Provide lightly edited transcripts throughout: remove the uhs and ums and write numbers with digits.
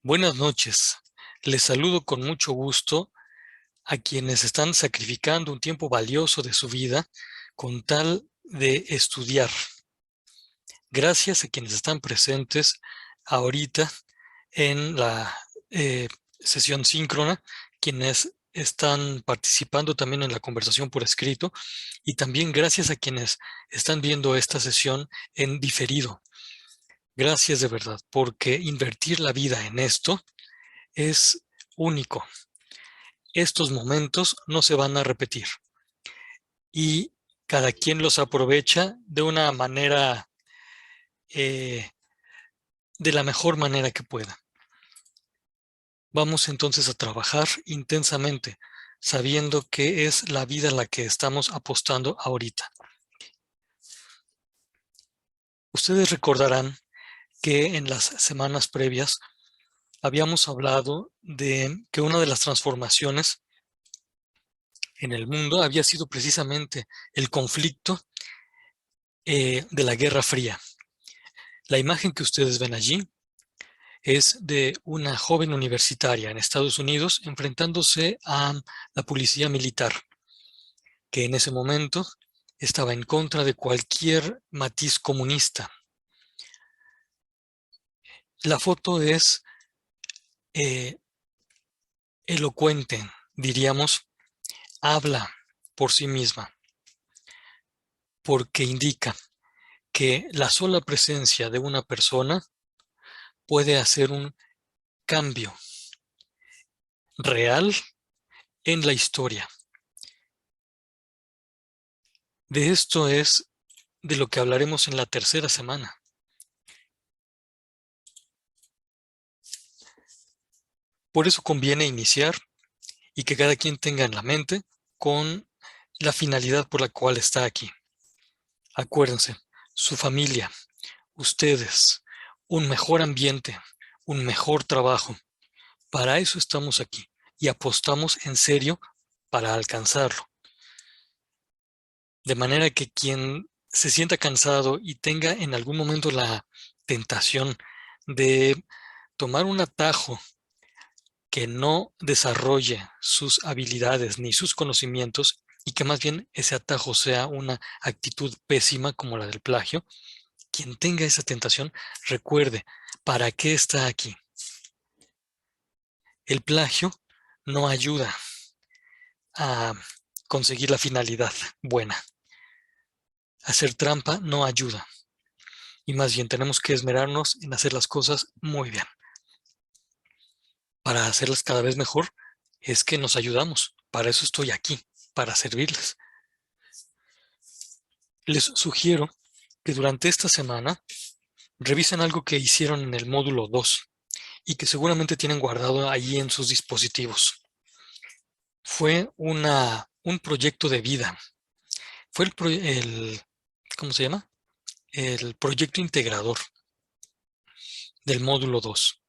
Buenas noches. Les saludo con mucho gusto a quienes están sacrificando un tiempo valioso de su vida con tal de estudiar. Gracias a quienes están presentes ahorita en la sesión síncrona, quienes están participando también en la conversación por escrito, y también gracias a quienes están viendo esta sesión en diferido. Gracias de verdad, porque invertir la vida en esto es único. Estos momentos no se van a repetir y cada quien los aprovecha de una manera, eh, de la mejor manera que pueda. Vamos entonces a trabajar intensamente, sabiendo que es la vida en la que estamos apostando ahorita. Ustedes recordarán que en las semanas previas habíamos hablado de que una de las transformaciones en el mundo había sido precisamente el conflicto de la Guerra Fría. La imagen que ustedes ven allí es de una joven universitaria en Estados Unidos enfrentándose a la policía militar, que en ese momento estaba en contra de cualquier matiz comunista. La foto es elocuente, diríamos, habla por sí misma, porque indica que la sola presencia de una persona puede hacer un cambio real en la historia. De esto es de lo que hablaremos en la tercera semana. Por eso conviene iniciar y que cada quien tenga en la mente con la finalidad por la cual está aquí. Acuérdense, su familia, ustedes, un mejor ambiente, un mejor trabajo. Para eso estamos aquí y apostamos en serio para alcanzarlo. De manera que quien se sienta cansado y tenga en algún momento la tentación de tomar un atajo que no desarrolle sus habilidades ni sus conocimientos y que más bien ese atajo sea una actitud pésima como la del plagio, quien tenga esa tentación, recuerde, ¿para qué está aquí? El plagio no ayuda a conseguir la finalidad buena. Hacer trampa no ayuda. Y más bien tenemos que esmerarnos en hacer las cosas muy bien. Para hacerlas cada vez mejor es que nos ayudamos. Para eso estoy aquí, para servirles. Les sugiero que durante esta semana revisen algo que hicieron en el módulo 2 y que seguramente tienen guardado ahí en sus dispositivos. Fue un proyecto de vida. Fue ¿cómo se llama? El proyecto integrador del módulo 2.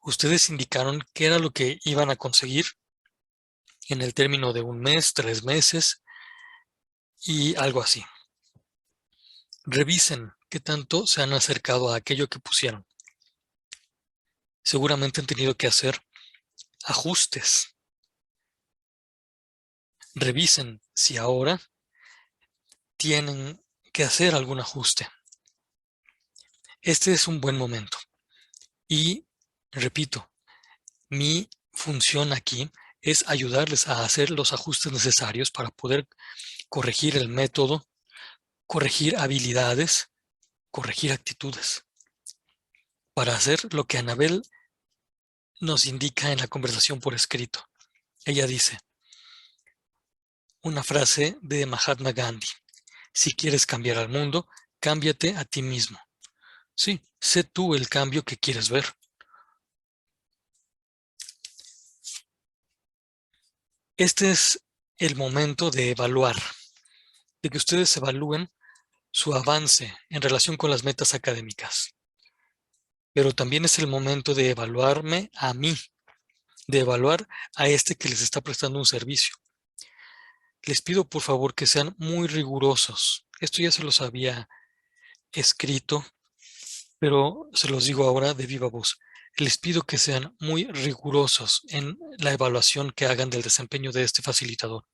Ustedes indicaron qué era lo que iban a conseguir en el término de 1 mes, 3 meses y algo así. Revisen qué tanto se han acercado a aquello que pusieron. Seguramente han tenido que hacer ajustes. Revisen si ahora tienen que hacer algún ajuste. Este es un buen momento. Y, repito, mi función aquí es ayudarles a hacer los ajustes necesarios para poder corregir el método, corregir habilidades, corregir actitudes. Para hacer lo que Anabel nos indica en la conversación por escrito. Ella dice, una frase de Mahatma Gandhi: si quieres cambiar al mundo, cámbiate a ti mismo. Sí, sé tú el cambio que quieres ver. Este es el momento de evaluar, de que ustedes evalúen su avance en relación con las metas académicas. Pero también es el momento de evaluarme a mí, de evaluar a este que les está prestando un servicio. Les pido por favor que sean muy rigurosos. Esto ya se los había escrito, pero se los digo ahora de viva voz. les pido que sean muy rigurosos en la evaluación que hagan del desempeño de este facilitador,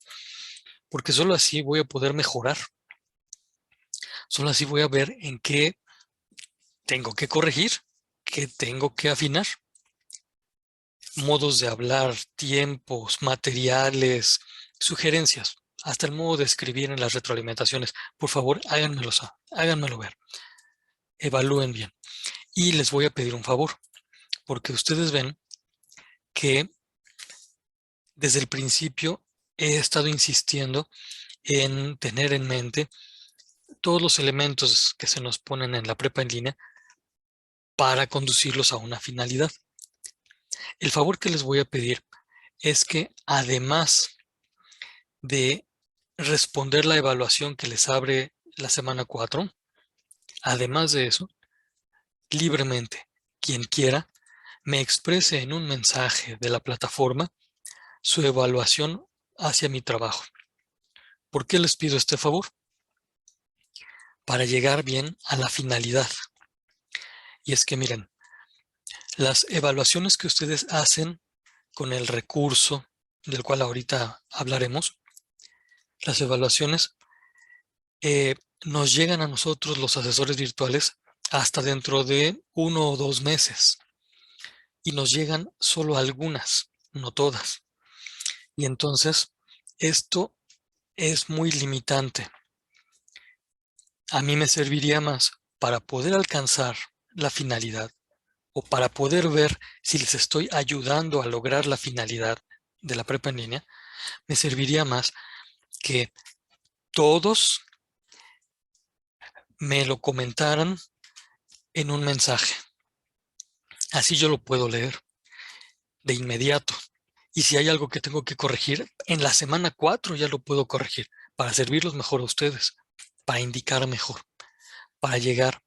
porque solo así voy a poder mejorar, solo así voy a ver en qué tengo que corregir, qué tengo que afinar. Modos de hablar, tiempos, materiales, sugerencias, hasta el modo de escribir en las retroalimentaciones. Por favor, háganmelo ver, evalúen bien. Y les voy a pedir un favor, porque ustedes ven que desde el principio he estado insistiendo en tener en mente todos los elementos que se nos ponen en la prepa en línea para conducirlos a una finalidad. El favor que les voy a pedir es que además de responder la evaluación que les abre la semana 4, además de eso, libremente, quien quiera, me exprese en un mensaje de la plataforma su evaluación hacia mi trabajo. ¿Por qué les pido este favor? Para llegar bien a la finalidad. Y es que miren, las evaluaciones que ustedes hacen con el recurso del cual ahorita hablaremos, las evaluaciones nos llegan a nosotros los asesores virtuales hasta dentro de 1 o 2 meses y nos llegan solo algunas, no todas. Y entonces esto es muy limitante. A mí me serviría más para poder alcanzar la finalidad o para poder ver si les estoy ayudando a lograr la finalidad de la prepa en línea, me serviría más que todos me lo comentaran en un mensaje. Así yo lo puedo leer de inmediato. Y si hay algo que tengo que corregir, en la semana 4 ya lo puedo corregir para servirlos mejor a ustedes, para indicar mejor, para llegar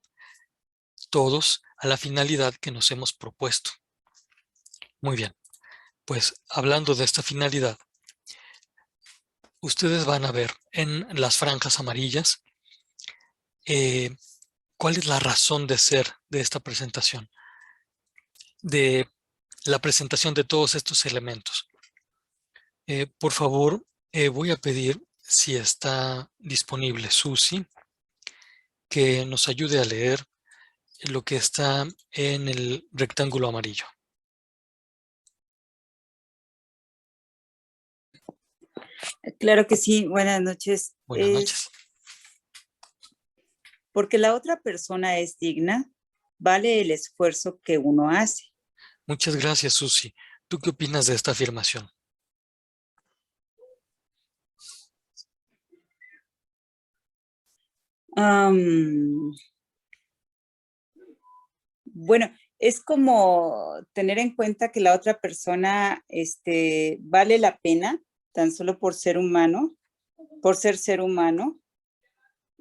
todos a la finalidad que nos hemos propuesto. Muy bien, pues hablando de esta finalidad, ustedes van a ver en las franjas amarillas cuál es la razón de ser de esta presentación, de la presentación de todos estos elementos. Por favor, voy a pedir, si está disponible Susi, que nos ayude a leer lo que está en el rectángulo amarillo. Claro que sí, buenas noches. Buenas noches. Porque la otra persona es digna, vale el esfuerzo que uno hace. Muchas gracias, Susi. ¿Tú qué opinas de esta afirmación? Bueno, es como tener en cuenta que la otra persona vale la pena tan solo por ser humano, por ser humano,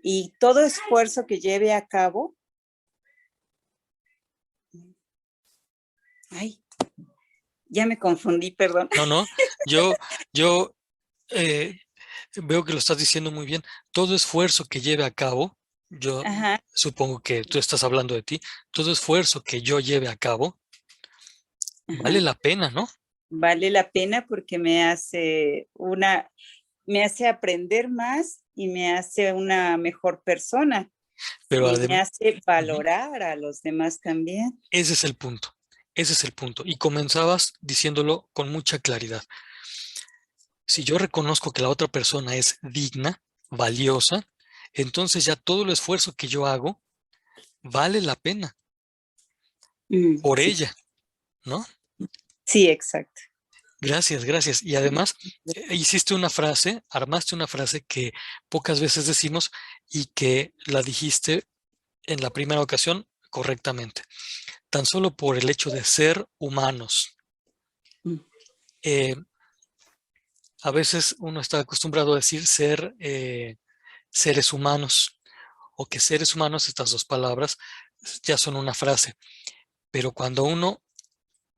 y todo esfuerzo que lleve a cabo. Ay, ya me confundí, perdón. No, yo veo que lo estás diciendo muy bien. Todo esfuerzo que lleve a cabo, yo Ajá. supongo que tú estás hablando de ti, todo esfuerzo que yo lleve a cabo, vale Ajá. la pena, ¿no? Vale la pena porque me hace aprender más y me hace una mejor persona Pero y me además, hace valorar a los demás también. ese es el punto. Ese es el punto. Y comenzabas diciéndolo con mucha claridad. Si yo reconozco que la otra persona es digna, valiosa, entonces ya todo el esfuerzo que yo hago vale la pena por Sí, ella, ¿no? sí, exacto. Gracias, gracias. Y además, hiciste una frase, armaste una frase que pocas veces decimos y que la dijiste en la primera ocasión correctamente. Tan solo por el hecho de ser humanos. Eh, a veces uno está acostumbrado a decir ser seres humanos o que seres humanos, estas dos palabras, ya son una frase. Pero cuando uno,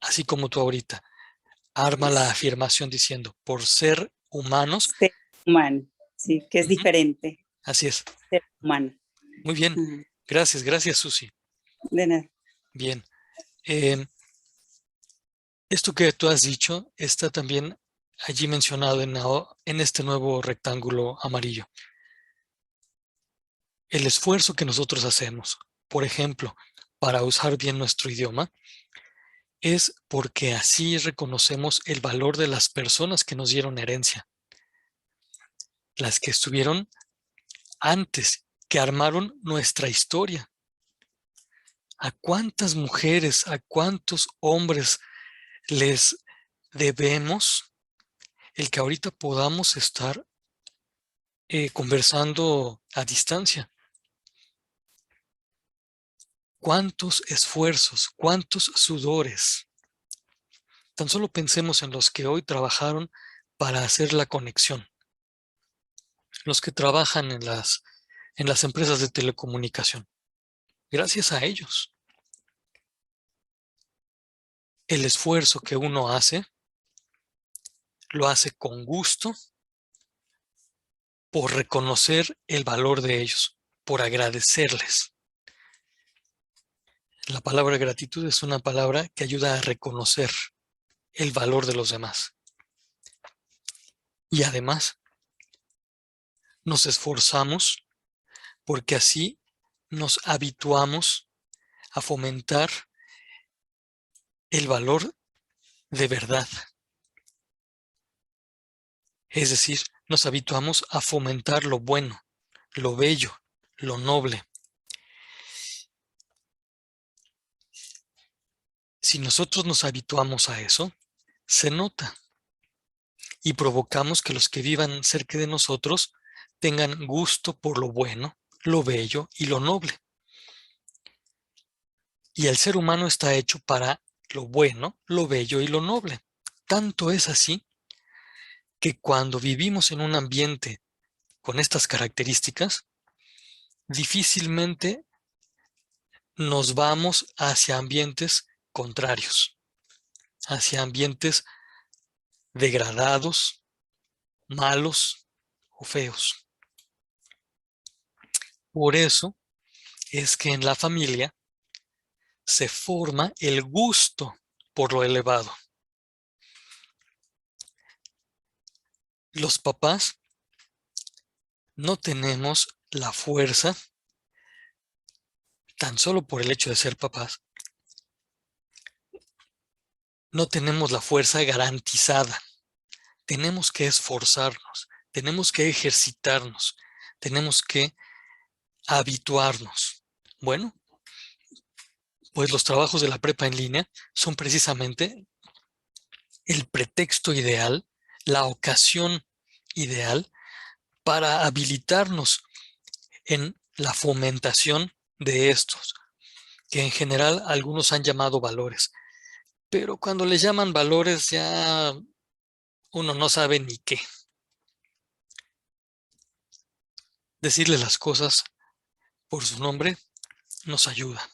así como tú ahorita, arma la afirmación diciendo por ser humanos, Ser humano, sí, que es diferente. así es. Ser humano. Muy bien. Gracias, gracias, Susi. De nada. Bien. Esto que tú has dicho está también allí mencionado en este nuevo rectángulo amarillo. El esfuerzo que nosotros hacemos, por ejemplo, para usar bien nuestro idioma, es porque así reconocemos el valor de las personas que nos dieron herencia, las que estuvieron antes, que armaron nuestra historia. ¿A cuántas mujeres, a cuántos hombres les debemos el que ahorita podamos estar conversando a distancia? ¿Cuántos esfuerzos, cuántos sudores? Tan solo pensemos en los que hoy trabajaron para hacer la conexión, los que trabajan en las empresas de telecomunicación. Gracias a ellos. El esfuerzo que uno hace, lo hace con gusto, por reconocer el valor de ellos, por agradecerles. La palabra gratitud es una palabra que ayuda a reconocer el valor de los demás. Y además, nos esforzamos porque así nos habituamos a fomentar el valor de verdad. Es decir, nos habituamos a fomentar lo bueno, lo bello, lo noble. Si nosotros nos habituamos a eso, se nota y provocamos que los que vivan cerca de nosotros tengan gusto por lo bueno, lo bello y lo noble. Y el ser humano está hecho para lo bueno, lo bello y lo noble. Tanto es así que cuando vivimos en un ambiente con estas características, difícilmente nos vamos hacia ambientes contrarios, hacia ambientes degradados, malos o feos. Por eso es que en la familia se forma el gusto por lo elevado. Los papás no tenemos la fuerza, tan solo por el hecho de ser papás, no tenemos la fuerza garantizada. Tenemos que esforzarnos, tenemos que ejercitarnos, tenemos que habituarnos. Bueno, pues los trabajos de la prepa en línea son precisamente el pretexto ideal, la ocasión ideal para habilitarnos en la fomentación de estos, que en general algunos han llamado valores. Pero cuando les llaman valores ya uno no sabe ni qué. Decirle las cosas por su nombre nos ayuda.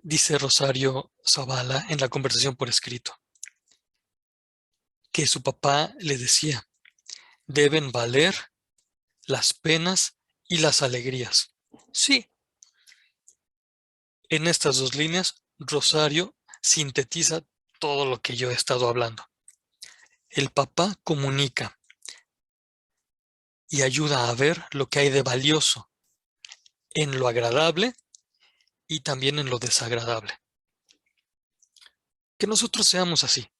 Dice Rosario Zavala en la conversación por escrito, que su papá le decía, deben valer las penas y las alegrías. Sí, en estas dos líneas, Rosario sintetiza todo lo que yo he estado hablando. El papá comunica y ayuda a ver lo que hay de valioso en lo agradable y también en lo desagradable. Que nosotros seamos así.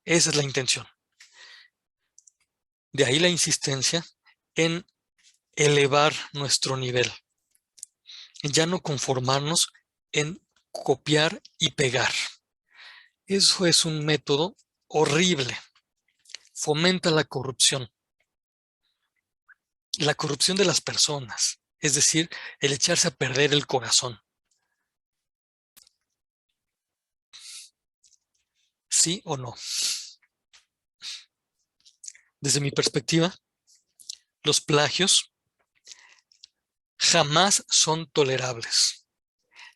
Esa es la intención. De ahí la insistencia en elevar nuestro nivel, en ya no conformarnos en copiar y pegar. Eso es un método horrible. Fomenta la corrupción de las personas, es decir, el echarse a perder el corazón. ¿Sí o no? Desde mi perspectiva, los plagios jamás son tolerables,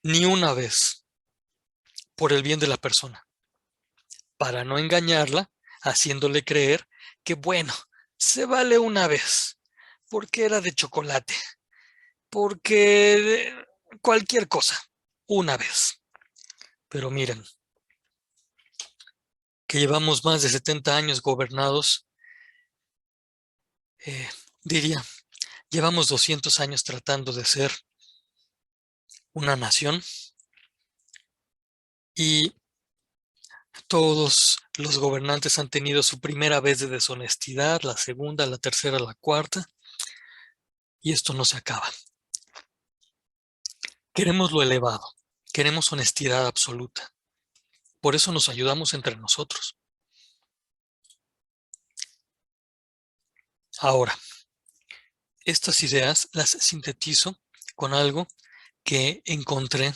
ni una vez, por el bien de la persona, para no engañarla, haciéndole creer que, bueno, se vale una vez, porque era de chocolate, porque cualquier cosa, una vez. Pero miren, que llevamos más de 70 años gobernados, diría, llevamos 200 años tratando de ser una nación y todos los gobernantes han tenido su primera vez de deshonestidad, la segunda, la tercera, la cuarta, y esto no se acaba. Queremos lo elevado, queremos honestidad absoluta. Por eso nos ayudamos entre nosotros. Ahora, estas ideas las sintetizo con algo que encontré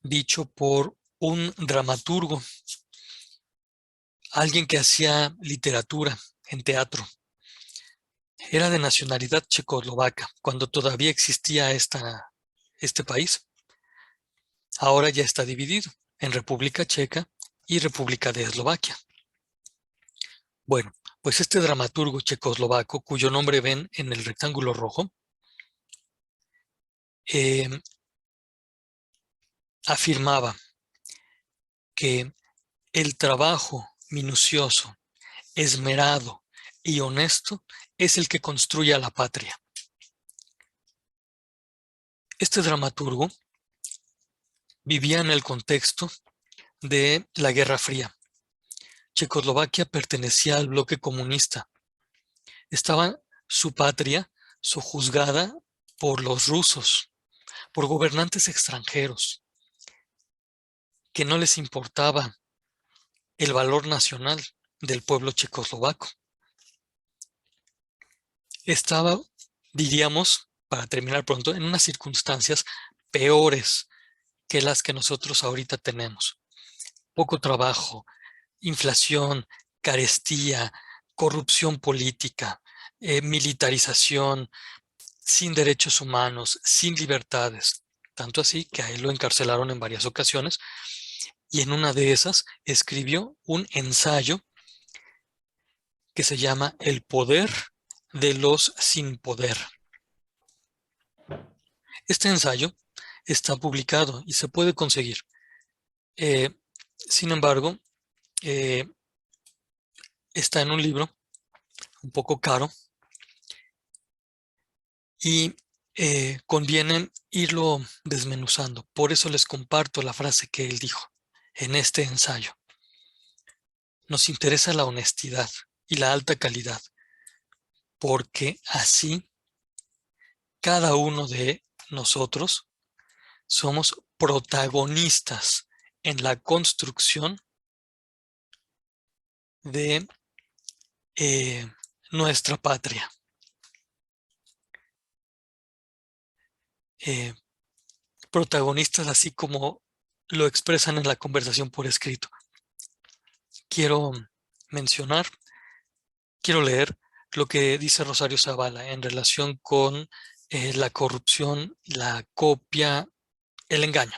dicho por un dramaturgo, alguien que hacía literatura en teatro. Era de nacionalidad checoslovaca, cuando todavía existía este país. Ahora ya está dividido en República Checa y República de Eslovaquia. Bueno, pues este dramaturgo checoslovaco, cuyo nombre ven en el rectángulo rojo, afirmaba que el trabajo minucioso, esmerado y honesto es el que construye a la patria. Este dramaturgo vivía en el contexto de la Guerra Fría. Checoslovaquia pertenecía al bloque comunista. Estaba su patria sojuzgada por los rusos, por gobernantes extranjeros, que no les importaba el valor nacional del pueblo checoslovaco. Estaba, diríamos, para terminar pronto, en unas circunstancias peores que las que nosotros ahorita tenemos. Poco trabajo, inflación, carestía, corrupción política, militarización, sin derechos humanos, sin libertades. Tanto así que a él lo encarcelaron en varias ocasiones y en una de esas escribió un ensayo que se llama El poder de los sin poder. Este ensayo está publicado y se puede conseguir. Sin embargo, está en un libro un poco caro y conviene irlo desmenuzando. Por eso les comparto la frase que él dijo en este ensayo. Nos interesa la honestidad y la alta calidad, porque así cada uno de nosotros somos protagonistas en la construcción de nuestra patria. Protagonistas así como lo expresan en la conversación por escrito. Quiero leer lo que dice Rosario Zavala en relación con la corrupción, la copia, el engaño.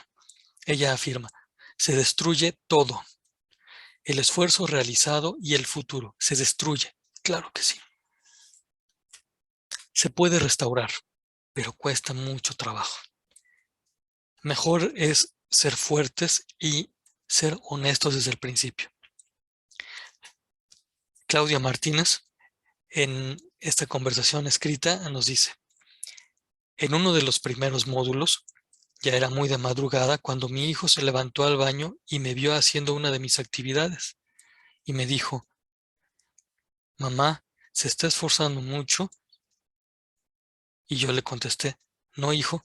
Ella afirma, se destruye todo, el esfuerzo realizado y el futuro. Se destruye, claro que sí. Se puede restaurar, pero cuesta mucho trabajo. Mejor es ser fuertes y ser honestos desde el principio. Claudia Martínez, en esta conversación escrita, nos dice, en uno de los primeros módulos, ya era muy de madrugada cuando mi hijo se levantó al baño y me vio haciendo una de mis actividades y me dijo, mamá, se está esforzando mucho. Y yo le contesté, no, hijo,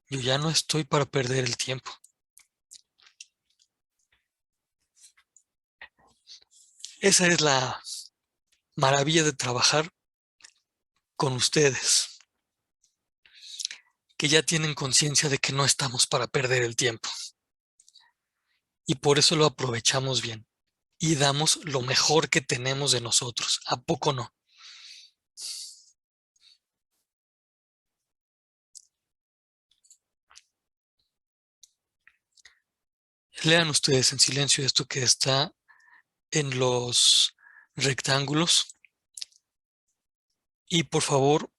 yo ya no estoy para perder el tiempo. Esa es la maravilla de trabajar con ustedes, que ya tienen conciencia de que no estamos para perder el tiempo. Y por eso lo aprovechamos bien y damos lo mejor que tenemos de nosotros. ¿A poco no? Lean ustedes en silencio esto que está en los rectángulos y por favor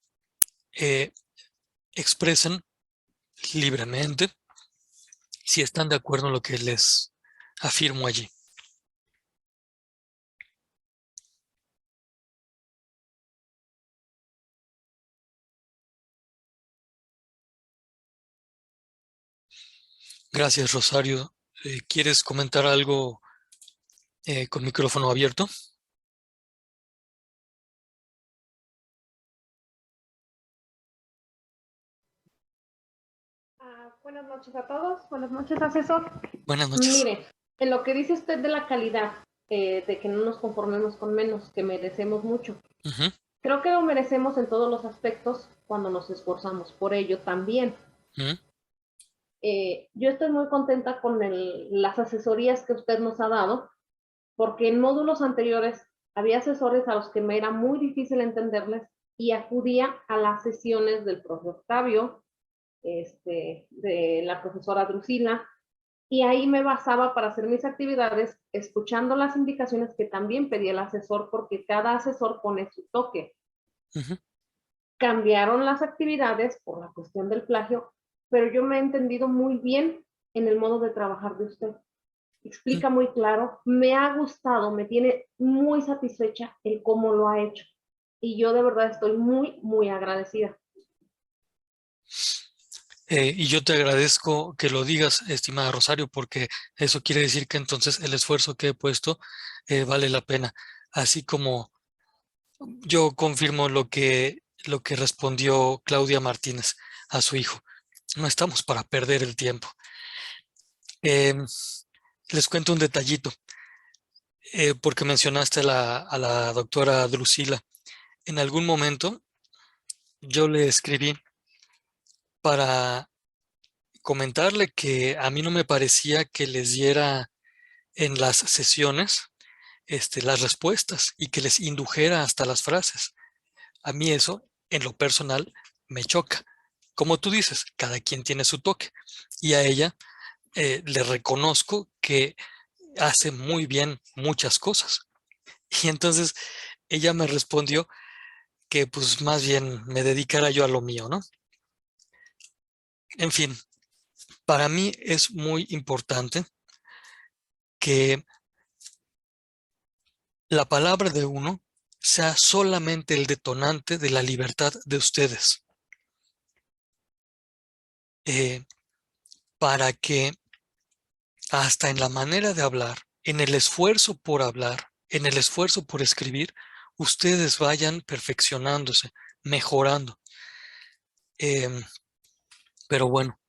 expresen libremente si están de acuerdo en lo que les afirmo allí. Gracias, Rosario. ¿Quieres comentar algo con micrófono abierto? Buenas noches a todos. Buenas noches, asesor. Buenas noches. Mire, en lo que dice usted de la calidad, de que no nos conformemos con menos, que merecemos mucho. Ujú, Creo que lo merecemos en todos los aspectos cuando nos esforzamos por ello también. ujú, Yo estoy muy contenta con las asesorías que usted nos ha dado, porque en módulos anteriores había asesores a los que me era muy difícil entenderles y acudía a las sesiones del profesor Octavio, de la profesora Drusila, y ahí me basaba para hacer mis actividades, escuchando las indicaciones que también pedía el asesor, porque cada asesor pone su toque. ujú. Cambiaron las actividades por la cuestión del plagio, pero yo me he entendido muy bien en el modo de trabajar de usted. Mm. Explica muy claro, me ha gustado, me tiene muy satisfecha el cómo lo ha hecho. Y yo de verdad estoy muy, muy agradecida. Y yo te agradezco que lo digas, estimada Rosario, porque eso quiere decir que entonces el esfuerzo que he puesto vale la pena. Así como yo confirmo lo que respondió Claudia Martínez a su hijo. No estamos para perder el tiempo. Em, Les cuento un detallito, porque mencionaste a la doctora Drusila. En algún momento yo le escribí para comentarle que a mí no me parecía que les diera en las sesiones las respuestas y que les indujera hasta las frases. A mí eso, en lo personal, me choca. Como tú dices, cada quien tiene su toque y a ella le reconozco que hace muy bien muchas cosas. Y entonces ella me respondió que pues más bien me dedicara yo a lo mío, ¿no? En fin, para mí es muy importante que la palabra de uno sea solamente el detonante de la libertad de ustedes, eh, para que hasta en la manera de hablar, en el esfuerzo por hablar, en el esfuerzo por escribir, ustedes vayan perfeccionándose, mejorando. Em, pero bueno,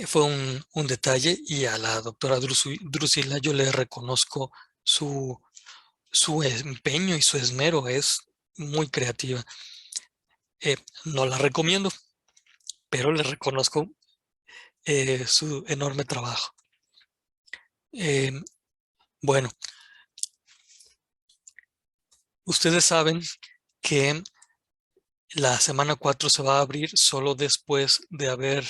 fue un detalle y a la doctora Drusila yo le reconozco su, su empeño y su esmero, es muy creativa. No la recomiendo, pero le reconozco su enorme trabajo. Em, bueno, ustedes saben que la semana 4 se va a abrir solo después de haber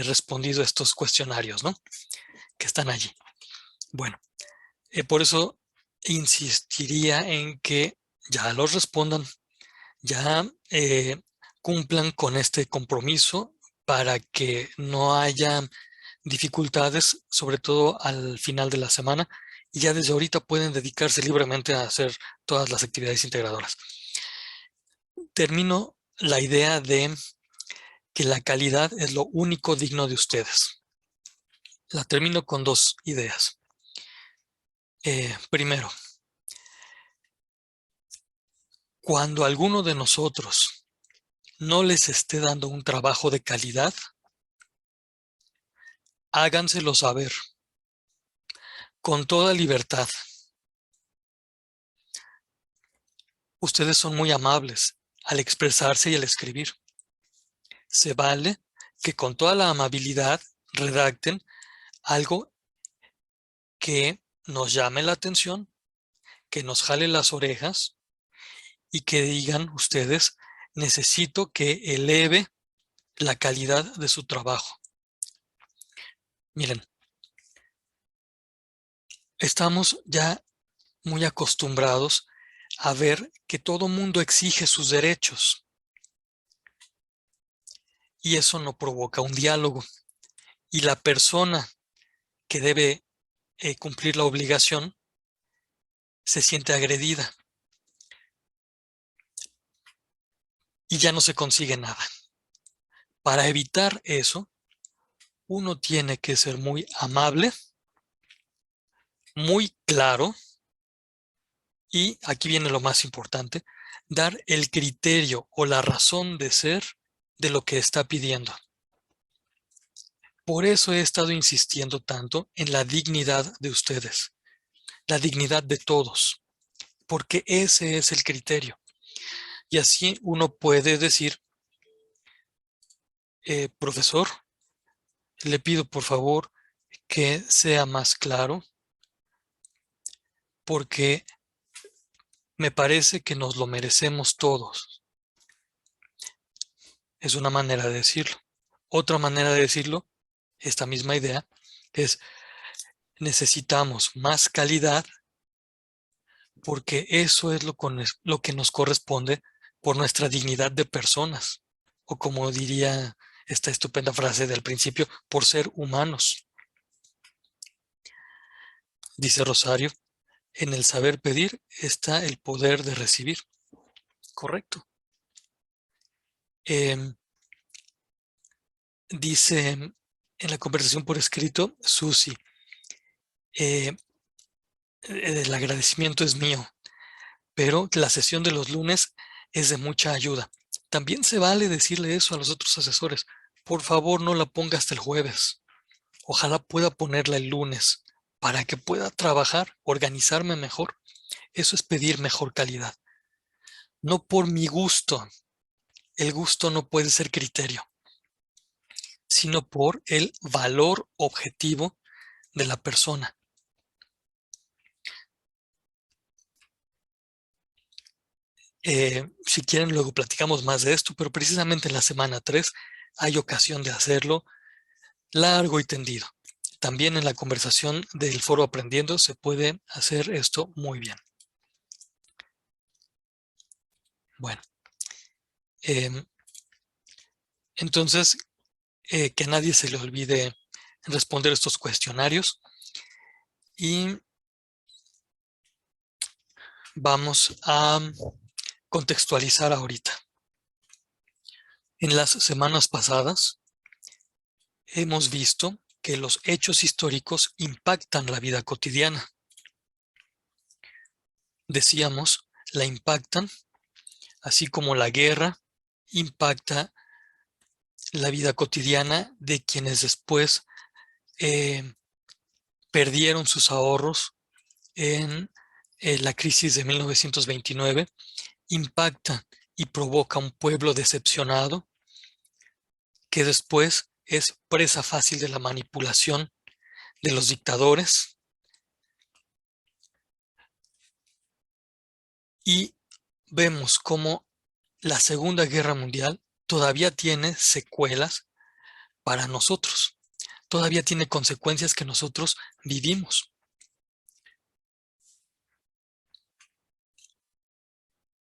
respondido estos cuestionarios, ¿no? Que están allí. Bueno, por eso insistiría en que ya los respondan, ya cumplan con este compromiso para que no haya dificultades, sobre todo al final de la semana, y ya desde ahorita pueden dedicarse libremente a hacer todas las actividades integradoras. Termino la idea de que la calidad es lo único digno de ustedes. La termino con dos ideas. Primero, cuando alguno de nosotros no les esté dando un trabajo de calidad, háganselo saber con toda libertad. Ustedes son muy amables al expresarse y al escribir. Se vale que con toda la amabilidad redacten algo que nos llame la atención, que nos jale las orejas y que digan ustedes, necesito que eleve la calidad de su trabajo. Miren, estamos ya muy acostumbrados a ver que todo mundo exige sus derechos y eso no provoca un diálogo. Y la persona que debe cumplir la obligación se siente agredida y ya no se consigue nada. Para evitar eso, uno tiene que ser muy amable, muy claro, y aquí viene lo más importante, dar el criterio o la razón de ser de lo que está pidiendo. Por eso he estado insistiendo tanto en la dignidad de ustedes, la dignidad de todos, porque ese es el criterio. Y así uno puede decir, profesor, le pido por favor que sea más claro, porque me parece que nos lo merecemos todos. Es una manera de decirlo. Otra manera de decirlo, esta misma idea, es necesitamos más calidad porque eso es lo que nos corresponde por nuestra dignidad de personas. O como diría esta estupenda frase del principio, por ser humanos. Dice Rosario, en el saber pedir está el poder de recibir. Correcto. Dice en la conversación por escrito, Susi, el agradecimiento es mío, pero la sesión de los lunes es de mucha ayuda. También se vale decirle eso a los otros asesores. Por favor, no la ponga hasta el jueves. Ojalá pueda ponerla el lunes para que pueda trabajar, organizarme mejor. Eso es pedir mejor calidad. No por mi gusto. El gusto no puede ser criterio, sino por el valor objetivo de la persona. Si quieren, luego platicamos más de esto, pero precisamente en la semana 3 hay ocasión de hacerlo largo y tendido. También en la conversación del foro Aprendiendo se puede hacer esto muy bien. Bueno, entonces, que a nadie se le olvide responder estos cuestionarios y vamos a contextualizar ahorita. En las semanas pasadas hemos visto que los hechos históricos impactan la vida cotidiana. Decíamos, la impactan, así como la guerra impacta la vida cotidiana de quienes después perdieron sus ahorros en la crisis de 1929, impacta y provoca un pueblo decepcionado que después es presa fácil de la manipulación de los dictadores. Y vemos cómo la Segunda Guerra Mundial todavía tiene secuelas para nosotros. Todavía tiene consecuencias que nosotros vivimos.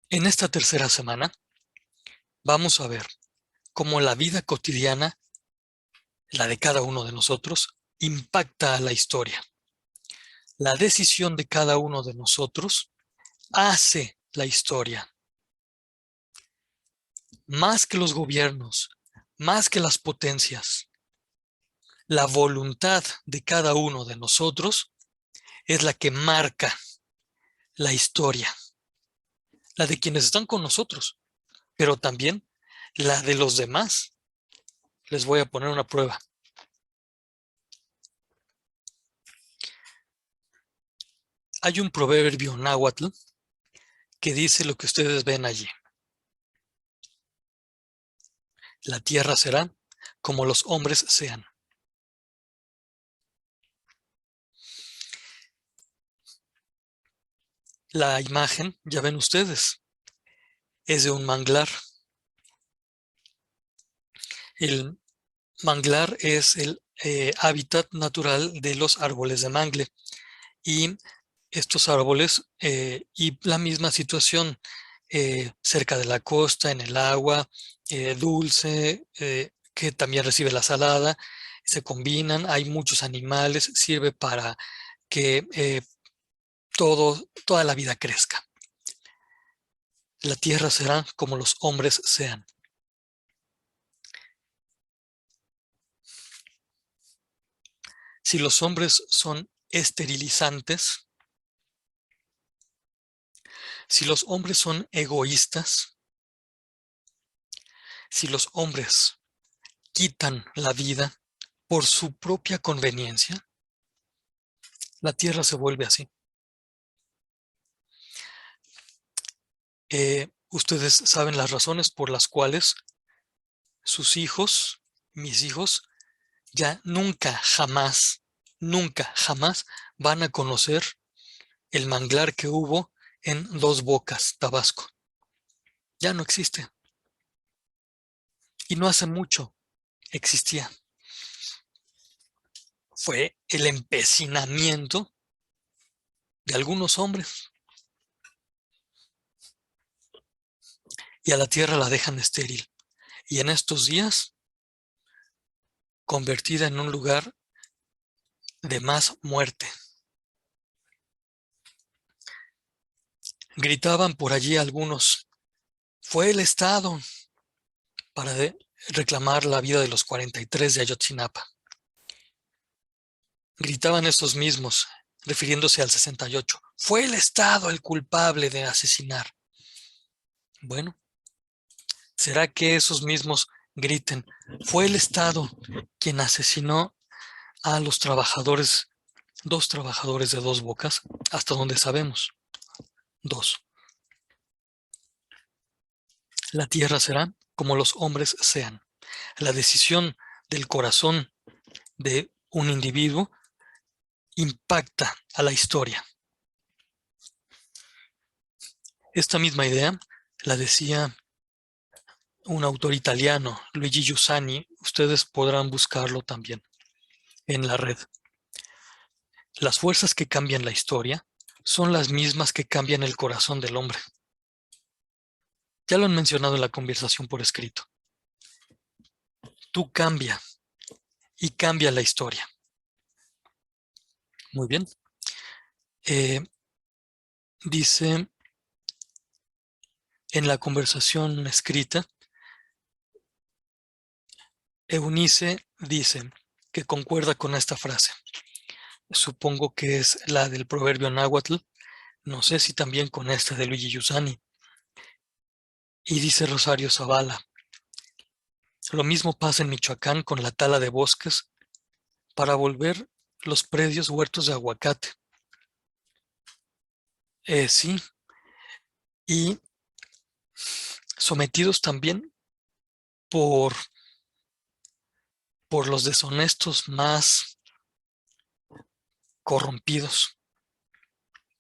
En esta tercera semana vamos a ver cómo la vida cotidiana, la de cada uno de nosotros, impacta a la historia. La decisión de cada uno de nosotros hace la historia. Más que los gobiernos, más que las potencias, la voluntad de cada uno de nosotros es la que marca la historia, la de quienes están con nosotros, pero también la de los demás. Les voy a poner una prueba. Hay un proverbio náhuatl que dice lo que ustedes ven allí. La tierra será como los hombres sean. La imagen, ya ven ustedes, es de un manglar. El manglar es el hábitat natural de los árboles de mangle. Y estos árboles y la misma situación cerca de la costa, en el agua, dulce, que también recibe la salada, se combinan, hay muchos animales, sirve para que toda la vida crezca. La tierra será como los hombres sean. si los hombres son esterilizantes, si los hombres son egoístas, si los hombres quitan la vida por su propia conveniencia, la tierra se vuelve así. Ustedes saben las razones por las cuales sus hijos, mis hijos, ya nunca jamás van a conocer el manglar que hubo en Dos Bocas, Tabasco. Ya no existe. Y no hace mucho existía. Fue el empecinamiento de algunos hombres. Y a la tierra la dejan estéril. Y en estos días, convertida en un lugar de más muerte. Gritaban por allí algunos, fue el Estado, para reclamar la vida de los 43 de Ayotzinapa. Gritaban estos mismos, refiriéndose al 68, fue el Estado el culpable de asesinar. Bueno, ¿será que esos mismos griten, fue el Estado quien asesinó a los trabajadores, 2 trabajadores de Dos Bocas, hasta donde sabemos? 2. La tierra será como los hombres sean. La decisión del corazón de un individuo impacta a la historia. Esta misma idea la decía un autor italiano, Luigi Giussani. Ustedes podrán buscarlo también en la red. Las fuerzas que cambian la historia son las mismas que cambian el corazón del hombre. Ya lo han mencionado en la conversación por escrito. Tú cambia y cambia la historia. Muy bien. Dice en la conversación escrita, Eunice dice que concuerda con esta frase. Supongo que es la del proverbio náhuatl. No sé si también con esta de Luigi Giussani. Y dice Rosario Zavala, lo mismo pasa en Michoacán con la tala de bosques para volver los predios huertos de aguacate. Sí. Y sometidos también por los deshonestos más corrompidos,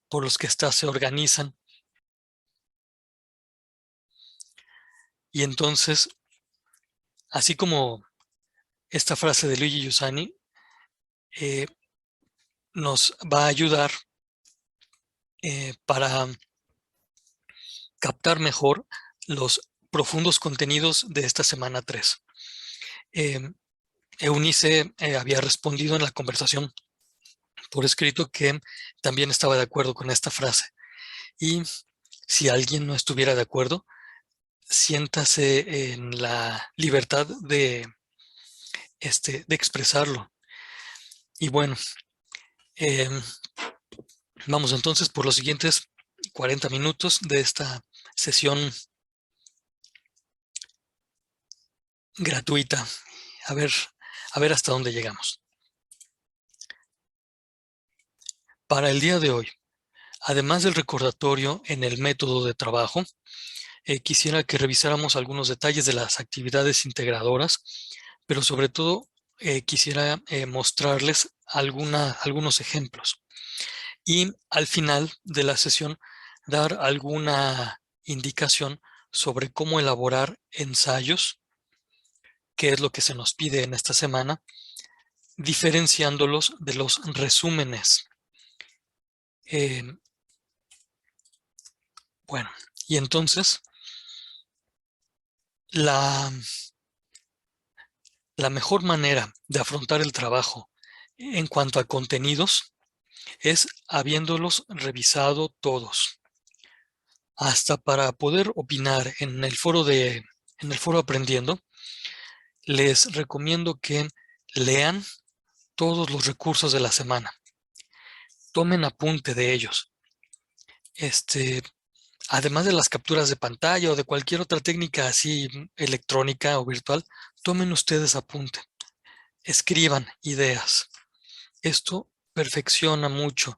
por los que se organizan. Y entonces, así como esta frase de Luigi Giussani nos va a ayudar para captar mejor los profundos contenidos de esta semana 3. Eunice había respondido en la conversación por escrito que también estaba de acuerdo con esta frase. Y si alguien no estuviera de acuerdo, siéntase en la libertad de expresarlo. Y bueno, vamos entonces por los siguientes 40 minutos de esta sesión gratuita. A ver hasta dónde llegamos. Para el día de hoy, además del recordatorio en el método de trabajo, quisiera que revisáramos algunos detalles de las actividades integradoras, pero sobre todo quisiera mostrarles algunos ejemplos. Y al final de la sesión, dar alguna indicación sobre cómo elaborar ensayos, que es lo que se nos pide en esta semana, diferenciándolos de los resúmenes. Bueno, y entonces la mejor manera de afrontar el trabajo en cuanto a contenidos es habiéndolos revisado todos. Hasta para poder opinar en el foro Aprendiendo, les recomiendo que lean todos los recursos de la semana. Tomen apunte de ellos. Además de las capturas de pantalla o de cualquier otra técnica así electrónica o virtual, tomen ustedes apunte. Escriban ideas. Esto perfecciona mucho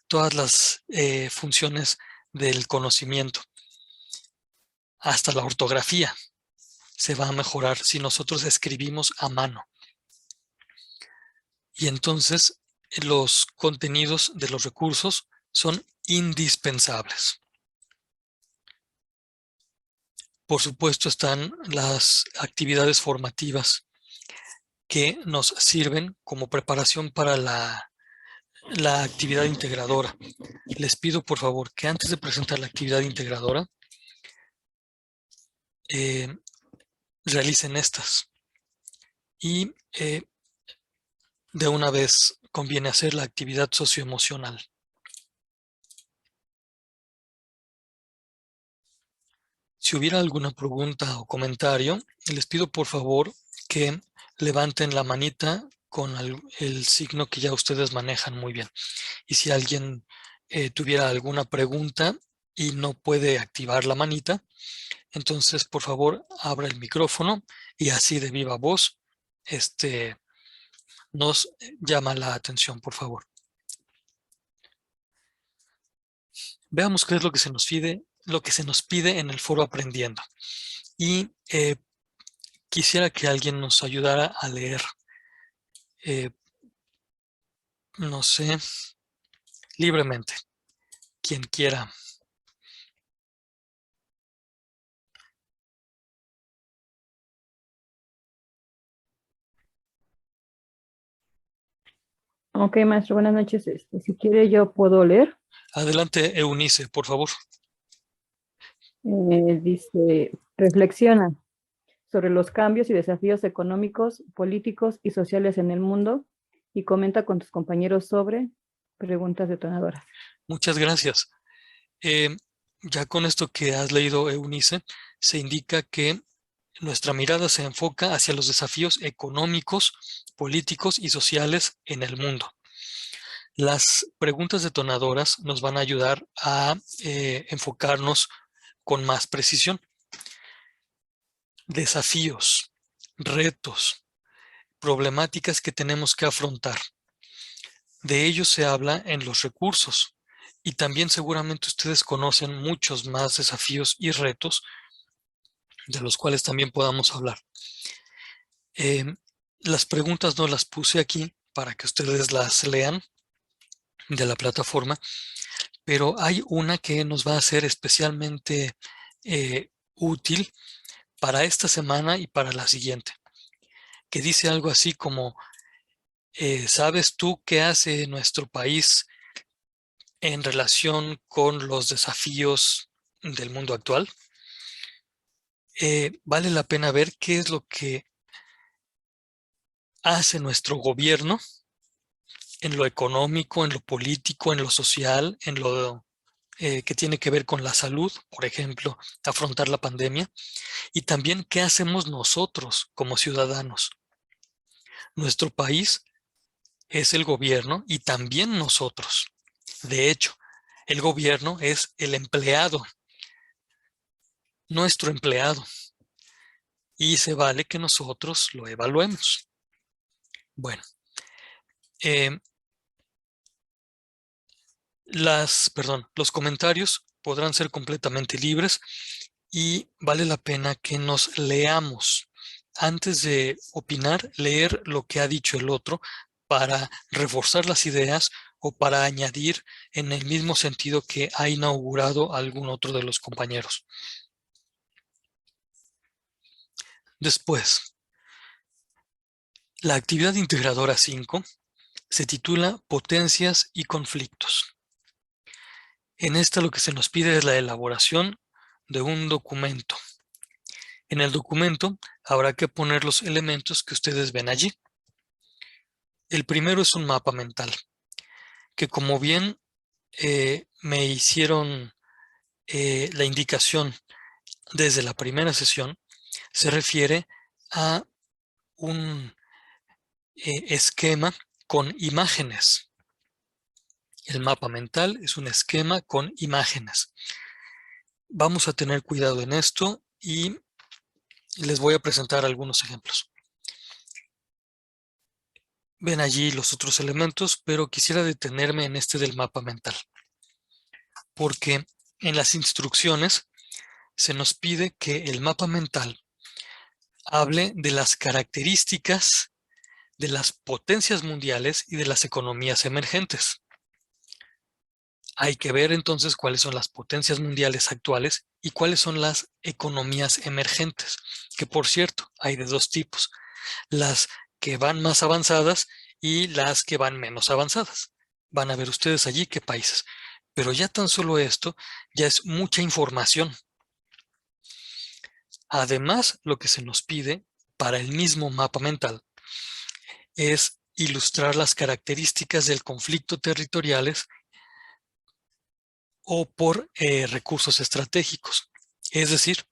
todas las funciones del conocimiento. Hasta la ortografía se va a mejorar si nosotros escribimos a mano. Y entonces los contenidos de los recursos son indispensables. Por supuesto están las actividades formativas que nos sirven como preparación para la actividad integradora. Les pido por favor que antes de presentar la actividad integradora realicen estas. Y de una vez conviene hacer la actividad socioemocional. Si hubiera alguna pregunta o comentario, les pido por favor que levanten la manita con el signo que ya ustedes manejan muy bien. Y si alguien tuviera alguna pregunta y no puede activar la manita, entonces por favor abra el micrófono y así de viva voz nos llama la atención, por favor. Veamos qué es lo que se nos pide en el foro Aprendiendo. Y quisiera que alguien nos ayudara a leer. No sé, libremente. Quien quiera. Ok, maestro, buenas noches. Si quiere yo puedo leer. Adelante, Eunice, por favor. Dice, reflexiona sobre los cambios y desafíos económicos, políticos y sociales en el mundo y comenta con tus compañeros sobre preguntas detonadoras. Muchas gracias. Ya con esto que has leído, Eunice, se indica que nuestra mirada se enfoca hacia los desafíos económicos, políticos y sociales en el mundo. Las preguntas detonadoras nos van a ayudar a enfocarnos con más precisión. Desafíos, retos, problemáticas que tenemos que afrontar. De ello se habla en los recursos y también seguramente ustedes conocen muchos más desafíos y retos de los cuales también podamos hablar. Las preguntas no las puse aquí para que ustedes las lean de la plataforma, pero hay una que nos va a ser especialmente útil para esta semana y para la siguiente, que dice algo así como, ¿sabes tú qué hace nuestro país en relación con los desafíos del mundo actual? Vale la pena ver qué es lo que hace nuestro gobierno en lo económico, en lo político, en lo social, en lo que tiene que ver con la salud, por ejemplo, afrontar la pandemia, y también qué hacemos nosotros como ciudadanos. Nuestro país es el gobierno y también nosotros. De hecho, el gobierno es el empleado, nuestro empleado, y se vale que nosotros lo evaluemos. Bueno, los comentarios podrán ser completamente libres y vale la pena que nos leamos. Antes de opinar, leer lo que ha dicho el otro para reforzar las ideas o para añadir en el mismo sentido que ha inaugurado algún otro de los compañeros. Después, la actividad integradora 5 se titula Potencias y conflictos. En esta lo que se nos pide es la elaboración de un documento. En el documento habrá que poner los elementos que ustedes ven allí. El primero es un mapa mental, que como bien me hicieron la indicación desde la primera sesión, se refiere a un esquema con imágenes. El mapa mental es un esquema con imágenes. Vamos a tener cuidado en esto y les voy a presentar algunos ejemplos. Ven allí los otros elementos, pero quisiera detenerme en este del mapa mental, porque en las instrucciones se nos pide que el mapa mental hable de las características de las potencias mundiales y de las economías emergentes. Hay que ver entonces cuáles son las potencias mundiales actuales y cuáles son las economías emergentes, que por cierto hay de dos tipos, las que van más avanzadas y las que van menos avanzadas. Van a ver ustedes allí qué países. Pero ya tan solo esto ya es mucha información. Además, lo que se nos pide para el mismo mapa mental es ilustrar las características del conflicto territoriales o por recursos estratégicos. Es decir,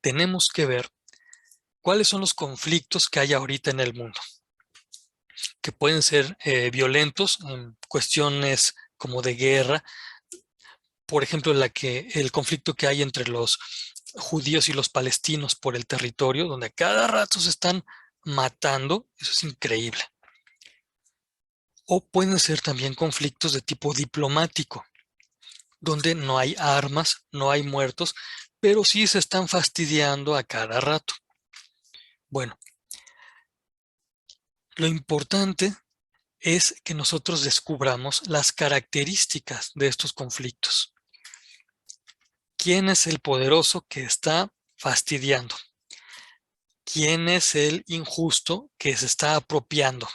tenemos que ver cuáles son los conflictos que hay ahorita en el mundo, que pueden ser violentos en cuestiones como de guerra, por ejemplo, el conflicto que hay entre los judíos y los palestinos por el territorio, donde a cada rato se están matando, eso es increíble. O pueden ser también conflictos de tipo diplomático, donde no hay armas, no hay muertos, pero sí se están fastidiando a cada rato. Bueno, lo importante es que nosotros descubramos las características de estos conflictos. ¿Quién es el poderoso que está fastidiando? ¿Quién es el injusto que se está apropiando?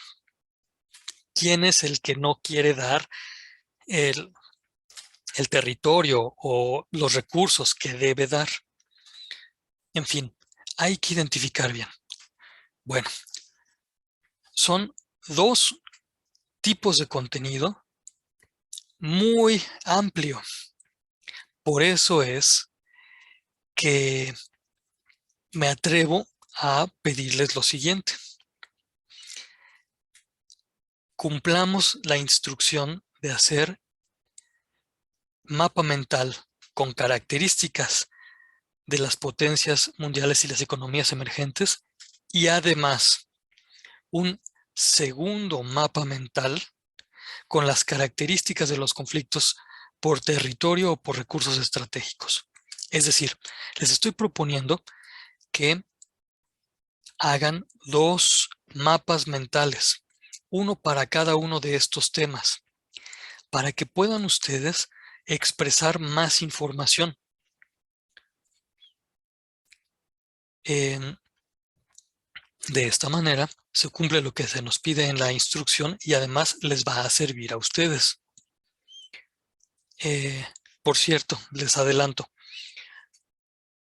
¿Quién es el que no quiere dar el territorio o los recursos que debe dar? En fin, hay que identificar bien. Bueno, son dos tipos de contenido muy amplio. Por eso es que me atrevo a pedirles lo siguiente. Cumplamos la instrucción de hacer mapa mental con características de las potencias mundiales y las economías emergentes y además un segundo mapa mental con las características de los conflictos por territorio o por recursos estratégicos. Es decir, les estoy proponiendo que hagan dos mapas mentales, uno para cada uno de estos temas, para que puedan ustedes expresar más información. De esta manera se cumple lo que se nos pide en la instrucción y además les va a servir a ustedes. Por cierto, les adelanto,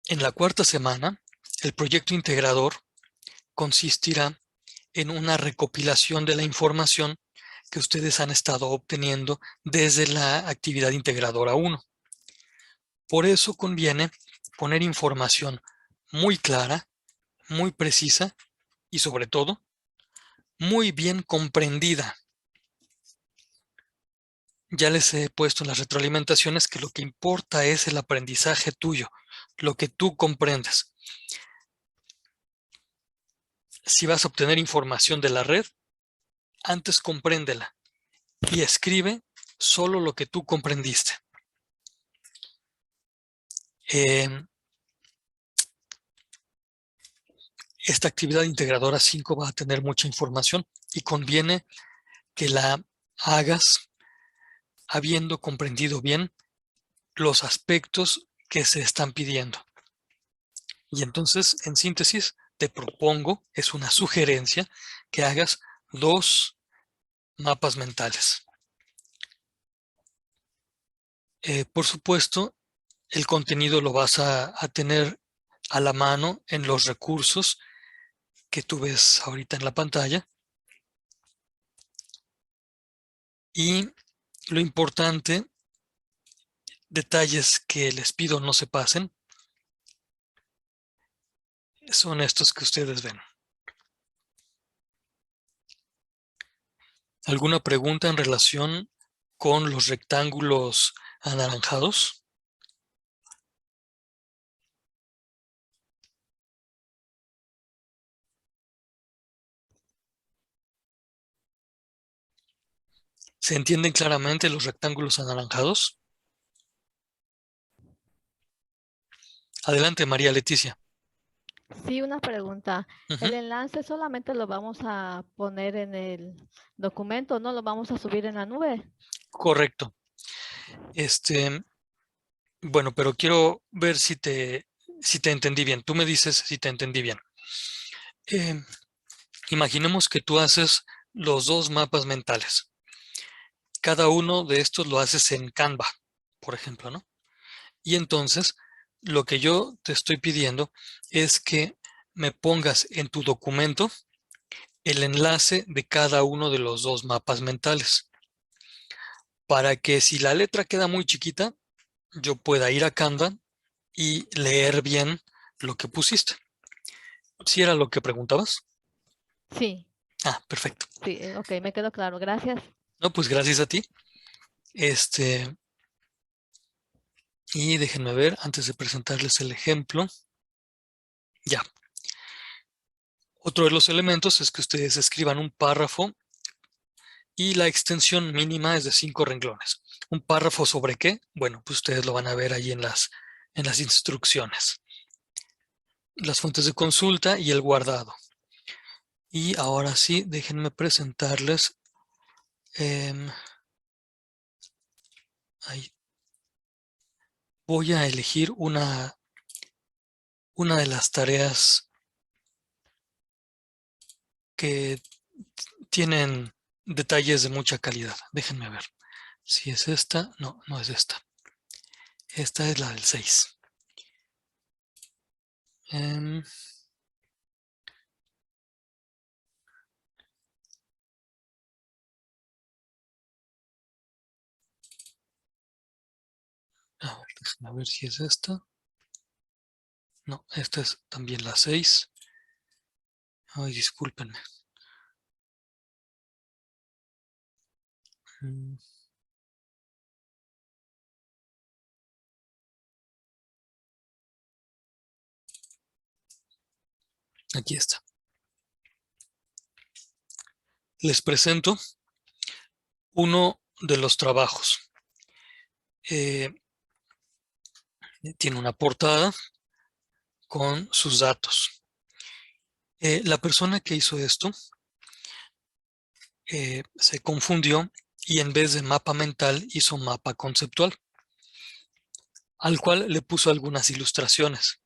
en la cuarta semana, el proyecto integrador consistirá en una recopilación de la información que ustedes han estado obteniendo desde la actividad integradora 1. Por eso conviene poner información muy clara, muy precisa y sobre todo, muy bien comprendida. Ya les he puesto en las retroalimentaciones que lo que importa es el aprendizaje tuyo, lo que tú comprendes. Si vas a obtener información de la red, antes compréndela y escribe solo lo que tú comprendiste. Esta actividad integradora 5 va a tener mucha información y conviene que la hagas habiendo comprendido bien los aspectos que se están pidiendo. Y entonces, en síntesis, te propongo, es una sugerencia, que hagas dos mapas mentales. Por supuesto, el contenido lo vas a tener a la mano en los recursos que tú ves ahorita en la pantalla. Y lo importante, detalles que les pido no se pasen, son estos que ustedes ven. ¿Alguna pregunta en relación con los rectángulos anaranjados? ¿Se entienden claramente los rectángulos anaranjados? Adelante, María Leticia. Sí, una pregunta. Ujú. ¿El enlace solamente lo vamos a poner en el documento, no lo vamos a subir en la nube? Correcto. Bueno, pero quiero ver si te entendí bien. Tú me dices si te entendí bien. Imaginemos que tú haces los dos mapas mentales. Cada uno de estos lo haces en Canva, por ejemplo, ¿no? Y entonces, lo que yo te estoy pidiendo es que me pongas en tu documento el enlace de cada uno de los dos mapas mentales, para que si la letra queda muy chiquita, yo pueda ir a Canva y leer bien lo que pusiste. ¿Sí era lo que preguntabas? Sí, Ah, perfecto. sí, ok, me quedó claro. Gracias. No, pues gracias a ti. Y déjenme ver, antes de presentarles el ejemplo. Ya. Otro de los elementos es que ustedes escriban un párrafo y la extensión mínima es de 5 renglones. ¿Un párrafo sobre qué? Bueno, pues ustedes lo van a ver ahí en las instrucciones. Las fuentes de consulta y el guardado. Y ahora sí, déjenme presentarles. Ahí. Voy a elegir una de las tareas que tienen detalles de mucha calidad. Déjenme ver. Si es esta, no, no es esta. Esta es la del 6. A ver, déjenme ver si es esta. No, esta es también la 6. Ay, discúlpenme. Mm, Aquí está. Les presento uno de los trabajos. Tiene una portada con sus datos. La persona que hizo esto se confundió y en vez de mapa mental hizo mapa conceptual, al cual le puso algunas ilustraciones.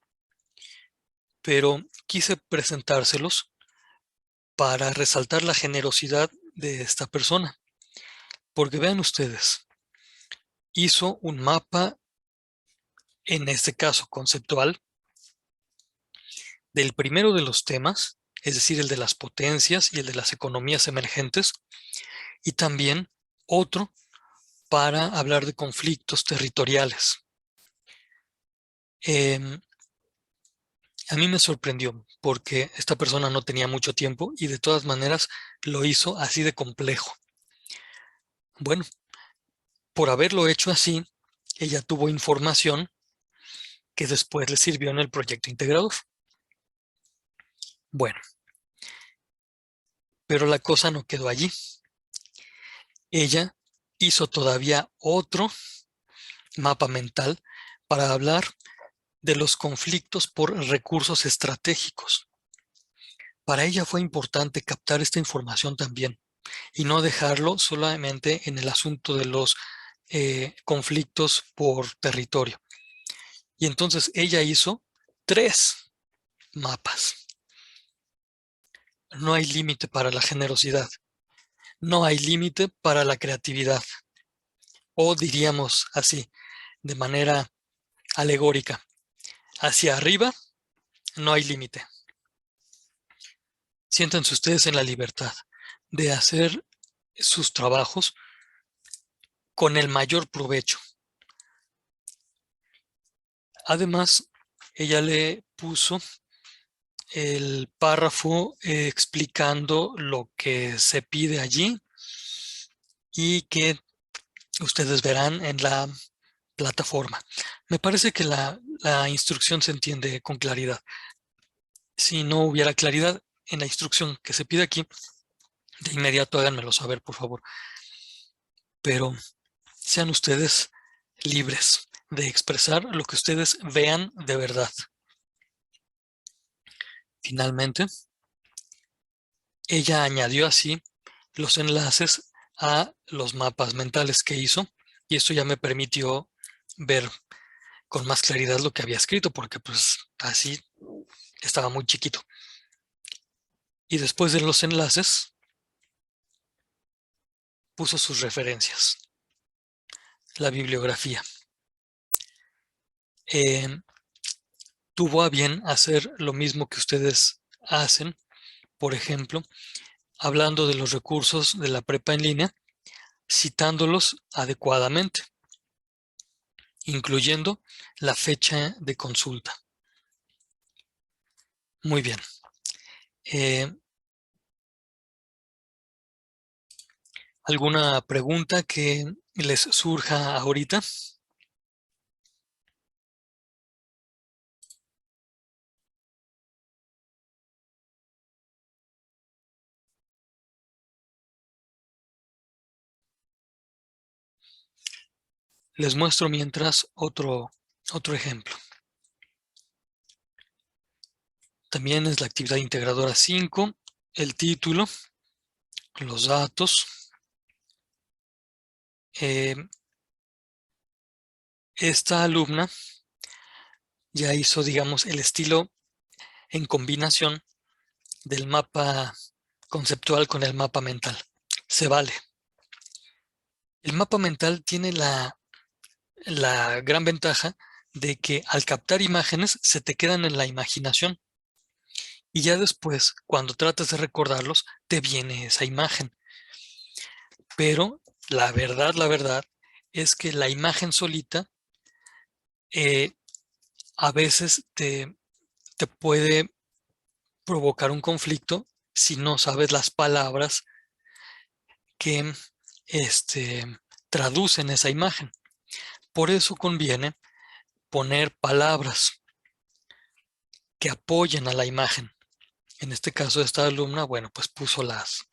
Pero quise presentárselos para resaltar la generosidad de esta persona. Porque vean ustedes, hizo un mapa, en este caso conceptual, del primero de los temas, es decir, el de las potencias y el de las economías emergentes, y también otro para hablar de conflictos territoriales. A mí me sorprendió porque esta persona no tenía mucho tiempo y de todas maneras lo hizo así de complejo. Bueno, por haberlo hecho así, ella tuvo información que después le sirvió en el proyecto integrador. Bueno, pero la cosa no quedó allí. Ella hizo todavía otro mapa mental para hablar de los conflictos por recursos estratégicos. Para ella fue importante captar esta información también y no dejarlo solamente en el asunto de los conflictos por territorio. Y entonces ella hizo 3 mapas. No hay límite para la generosidad. No hay límite para la creatividad. O diríamos así, de manera alegórica, hacia arriba no hay límite. Siéntanse ustedes en la libertad de hacer sus trabajos con el mayor provecho. Además, ella le puso el párrafo explicando lo que se pide allí y que ustedes verán en la plataforma. Me parece que la instrucción se entiende con claridad. Si no hubiera claridad en la instrucción que se pide aquí, de inmediato háganmelo saber, por favor. Pero sean ustedes libres de expresar lo que ustedes vean de verdad. Finalmente, ella añadió así los enlaces a los mapas mentales que hizo, y esto ya me permitió ver con más claridad lo que había escrito, porque pues así estaba muy chiquito. Y después de los enlaces, puso sus referencias, la bibliografía. Tuvo a bien hacer lo mismo que ustedes hacen, por ejemplo, hablando de los recursos de la prepa en línea, citándolos adecuadamente, incluyendo la fecha de consulta. Muy bien. ¿Alguna pregunta que les surja ahorita? Les muestro mientras otro ejemplo. También es la actividad integradora 5, el título, los datos. Esta alumna ya hizo, digamos, el estilo en combinación del mapa conceptual con el mapa mental. Se vale. El mapa mental tiene la gran ventaja de que al captar imágenes se te quedan en la imaginación. Y ya después, cuando tratas de recordarlos, te viene esa imagen. Pero la verdad es que la imagen solita a veces te puede provocar un conflicto si no sabes las palabras que traducen esa imagen. Por eso conviene poner palabras que apoyen a la imagen. En este caso, esta alumna, bueno, pues puso las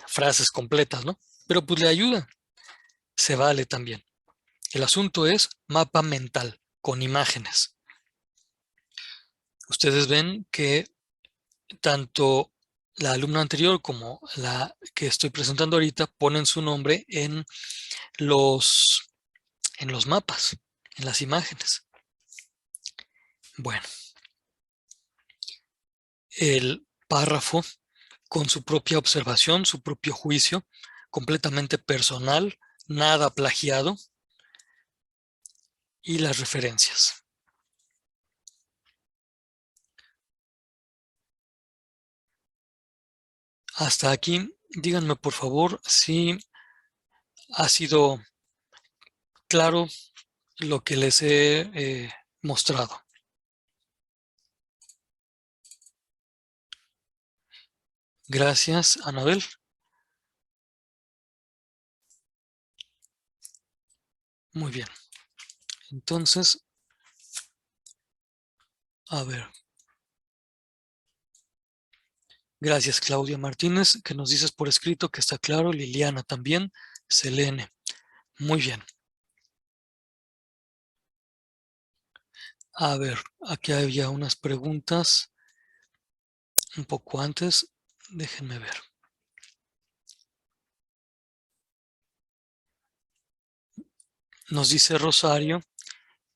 frases completas, ¿no? Pero pues le ayuda. Se vale también. El asunto es mapa mental con imágenes. Ustedes ven que tanto la alumna anterior como la que estoy presentando ahorita ponen su nombre en los mapas, en las imágenes. Bueno, el párrafo con su propia observación, su propio juicio, completamente personal, nada plagiado, y las referencias. Hasta aquí, díganme por favor si ha sido claro lo que les he mostrado. Gracias, Anabel. Muy bien. Entonces, a ver. Gracias, Claudia Martínez, que nos dices por escrito que está claro. Liliana también. Selene. Muy bien. A ver, aquí había unas preguntas un poco antes. Déjenme ver. Nos dice Rosario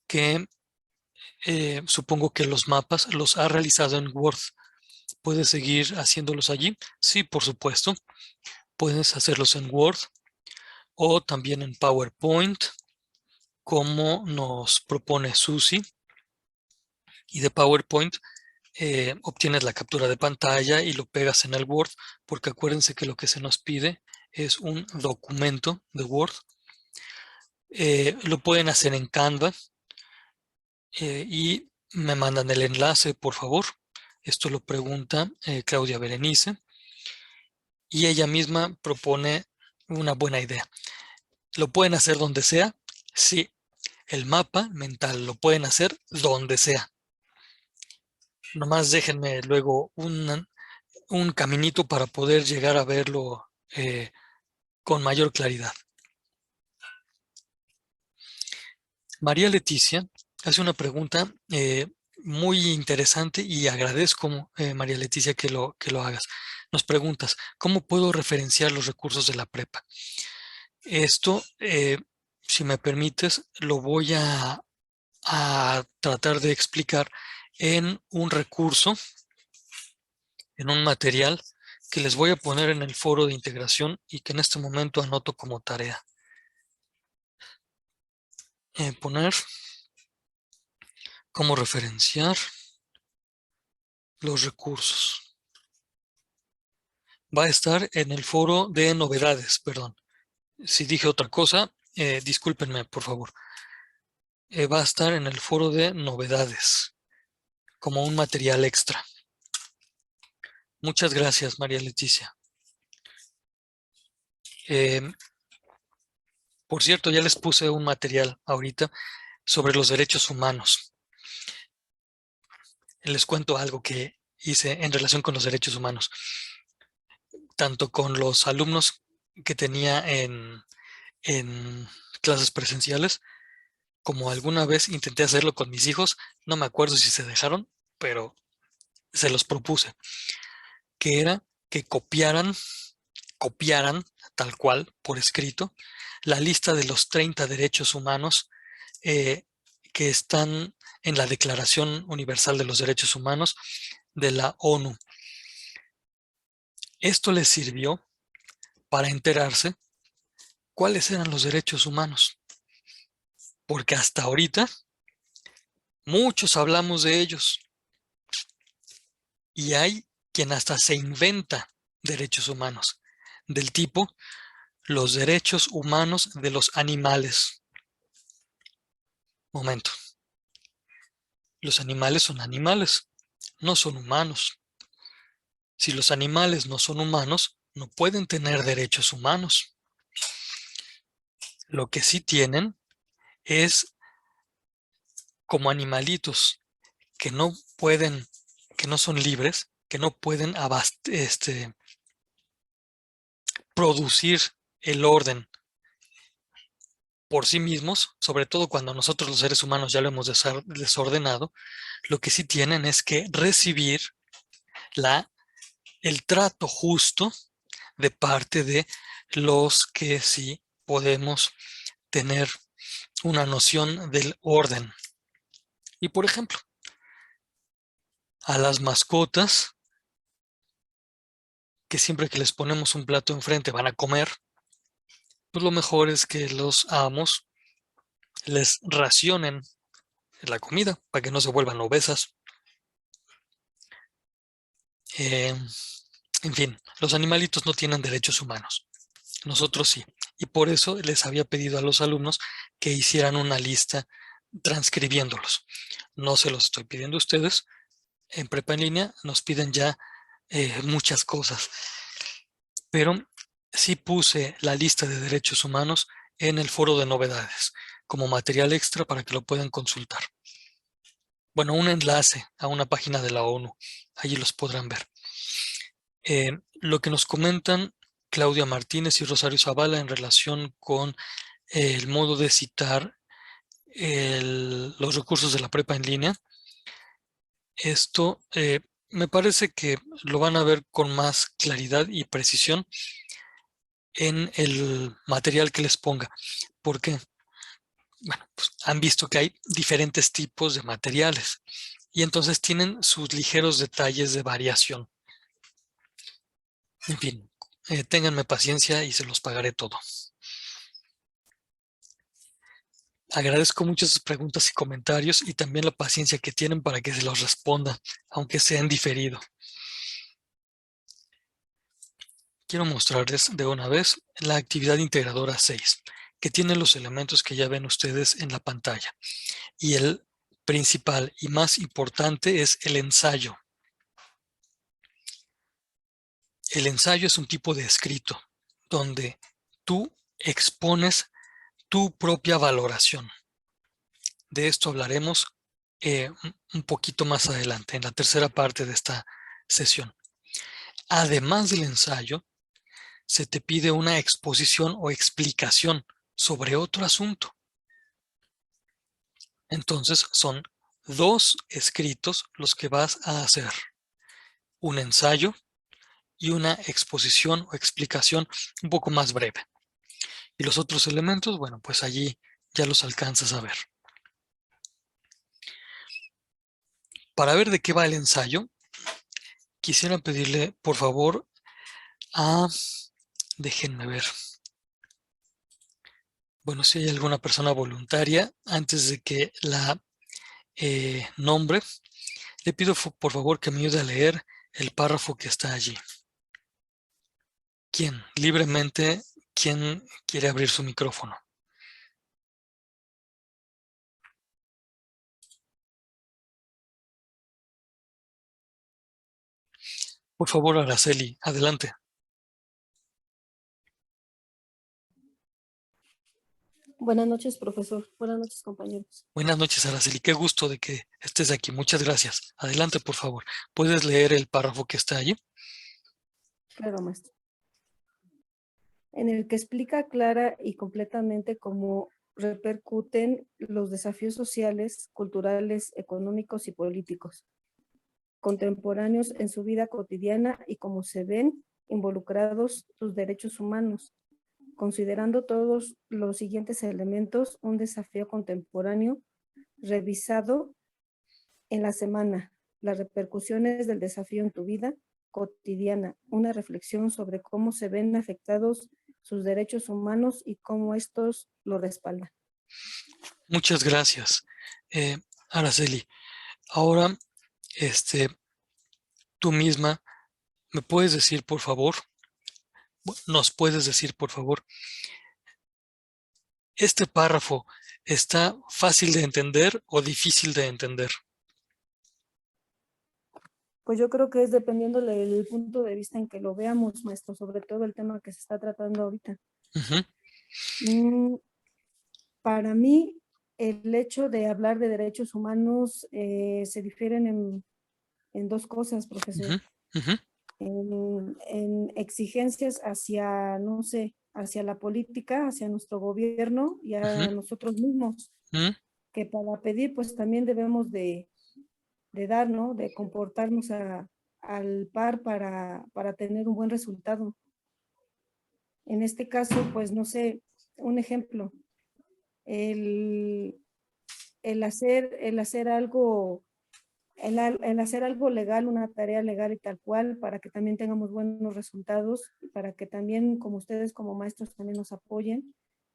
que supongo que los mapas los ha realizado en Word. ¿Puedes seguir haciéndolos allí? Sí, por supuesto. Puedes hacerlos en Word o también en PowerPoint, como nos propone Susi. Y de PowerPoint obtienes la captura de pantalla y lo pegas en el Word, porque acuérdense que lo que se nos pide es un documento de Word. Lo pueden hacer en Canva y me mandan el enlace, por favor. Esto lo pregunta Claudia Berenice. y ella misma propone una buena idea. ¿Lo pueden hacer donde sea? Sí. El mapa mental lo pueden hacer donde sea. Nomás déjenme luego un caminito para poder llegar a verlo con mayor claridad. María Leticia hace una pregunta muy interesante y agradezco, María Leticia, que lo hagas. Nos preguntas, ¿cómo puedo referenciar los recursos de la prepa? Esto, si me permites, lo voy a tratar de explicar en un recurso, en un material que les voy a poner en el foro de integración y que en este momento anoto como tarea. Poner cómo referenciar los recursos. Va a estar en el foro de novedades, perdón. Si dije otra cosa, discúlpenme, por favor. Va a estar en el foro de novedades, como un material extra. Muchas gracias, María Leticia. Por cierto, ya les puse un material ahorita sobre los derechos humanos. Les cuento algo que hice en relación con los derechos humanos. Tanto con los alumnos que tenía en clases presenciales, como alguna vez intenté hacerlo con mis hijos. No me acuerdo si se dejaron, pero se los propuse. Que era que copiaran tal cual, por escrito, la lista de los 30 derechos humanos que están en la Declaración Universal de los Derechos Humanos de la ONU. Esto les sirvió para enterarse cuáles eran los derechos humanos, porque hasta ahorita muchos hablamos de ellos y hay quien hasta se inventa derechos humanos, del tipo los derechos humanos de los animales. Momento. Los animales son animales, no son humanos. Si los animales no son humanos, no pueden tener derechos humanos. Lo que sí tienen es como animalitos que no pueden, que no son libres, que no pueden producir el orden por sí mismos, sobre todo cuando nosotros los seres humanos ya lo hemos desordenado. Lo que sí tienen es que recibir el trato justo de parte de los que sí podemos tener una noción del orden. Y por ejemplo, a las mascotas, que siempre que les ponemos un plato enfrente van a comer, pues lo mejor es que los amos les racionen la comida para que no se vuelvan obesas. En fin, los animalitos no tienen derechos humanos. Nosotros sí. Y por eso les había pedido a los alumnos que hicieran una lista transcribiéndolos. No se los estoy pidiendo a ustedes. En Prepa en Línea nos piden ya muchas cosas. Pero sí puse la lista de derechos humanos en el foro de novedades como material extra para que lo puedan consultar. Bueno, un enlace a una página de la ONU. Allí los podrán ver. Lo que nos comentan Claudia Martínez y Rosario Zavala en relación con el modo de citar los recursos de la prepa en línea. Esto me parece que lo van a ver con más claridad y precisión en el material que les ponga. ¿Por qué? Bueno, pues han visto que hay diferentes tipos de materiales y entonces tienen sus ligeros detalles de variación. En fin, ténganme paciencia y se los pagaré todo. Agradezco mucho sus preguntas y comentarios y también la paciencia que tienen para que se los responda, aunque sea en diferido. Quiero mostrarles de una vez la actividad integradora 6, que tiene los elementos que ya ven ustedes en la pantalla. Y el principal y más importante es el ensayo. El ensayo es un tipo de escrito donde tú expones tu propia valoración. De esto hablaremos un poquito más adelante, en la tercera parte de esta sesión. Además del ensayo, se te pide una exposición o explicación sobre otro asunto. Entonces, son 2 escritos los que vas a hacer. Un ensayo y una exposición o explicación un poco más breve. Y los otros elementos, bueno, pues allí ya los alcanzas a ver. Para ver de qué va el ensayo, quisiera pedirle, por favor, déjenme ver. Bueno, si hay alguna persona voluntaria, antes de que la nombre, le pido por favor que me ayude a leer el párrafo que está allí. ¿Quién? Libremente, ¿quién quiere abrir su micrófono? Por favor, Araceli, adelante. Buenas noches, profesor. Buenas noches, compañeros. Buenas noches, Araceli. Qué gusto de que estés aquí. Muchas gracias. Adelante, por favor. ¿Puedes leer el párrafo que está allí? Claro, maestro. En el que explica clara y completamente cómo repercuten los desafíos sociales, culturales, económicos y políticos contemporáneos en su vida cotidiana y cómo se ven involucrados sus derechos humanos, considerando todos los siguientes elementos un desafío contemporáneo revisado en la semana, las repercusiones del desafío en tu vida cotidiana, una reflexión sobre cómo se ven afectados sus derechos humanos y cómo estos lo respaldan. Muchas gracias, Araceli. Ahora, tú misma, ¿me puedes decir, por favor? ¿Nos puedes decir, por favor? ¿Este párrafo está fácil de entender o difícil de entender? Pues yo creo que es dependiendo del punto de vista en que lo veamos, maestro, sobre todo el tema que se está tratando ahorita. Para mí, el hecho de hablar de derechos humanos se difieren en 2 cosas, profesor. En exigencias hacia, no sé, hacia la política, hacia nuestro gobierno y a nosotros mismos, que para pedir pues también debemos de dar, ¿no? De comportarnos al par para tener un buen resultado. En este caso, pues no sé, un ejemplo, el hacer algo legal, una tarea legal y tal cual, para que también tengamos buenos resultados, y para que también, como ustedes como maestros también nos apoyen,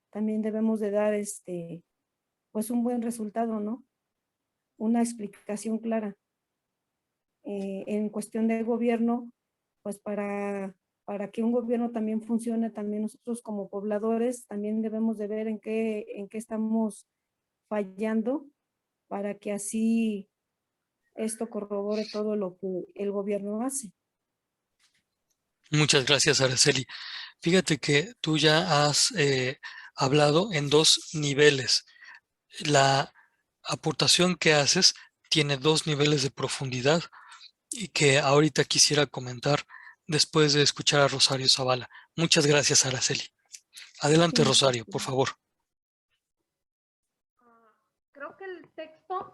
también debemos de dar pues un buen resultado, ¿no? Una explicación clara. En cuestión de gobierno, pues para que un gobierno también funcione, también nosotros como pobladores también debemos de ver en qué estamos fallando, para que así esto corrobore todo lo que el gobierno hace. Muchas gracias, Araceli. Fíjate que tú ya has hablado en 2 niveles. La aportación que haces tiene 2 niveles de profundidad y que ahorita quisiera comentar después de escuchar a Rosario Zavala. Muchas gracias, Araceli. Adelante, Rosario, por favor. Creo que el texto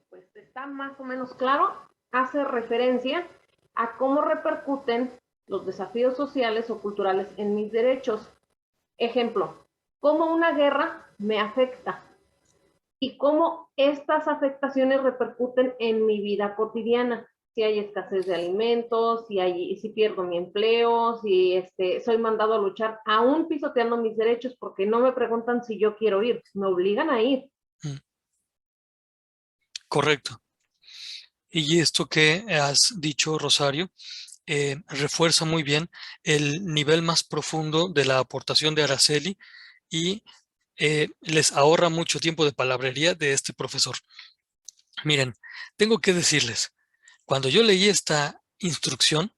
pues está más o menos claro, hace referencia a cómo repercuten los desafíos sociales o culturales en mis derechos. Ejemplo, cómo una guerra me afecta y cómo estas afectaciones repercuten en mi vida cotidiana. Si hay escasez de alimentos, si pierdo mi empleo, si soy mandado a luchar, aún pisoteando mis derechos porque no me preguntan si yo quiero ir, me obligan a ir. Correcto. Y esto que has dicho, Rosario, refuerza muy bien el nivel más profundo de la aportación de Araceli y les ahorra mucho tiempo de palabrería de este profesor. Miren, tengo que decirles, cuando yo leí esta instrucción,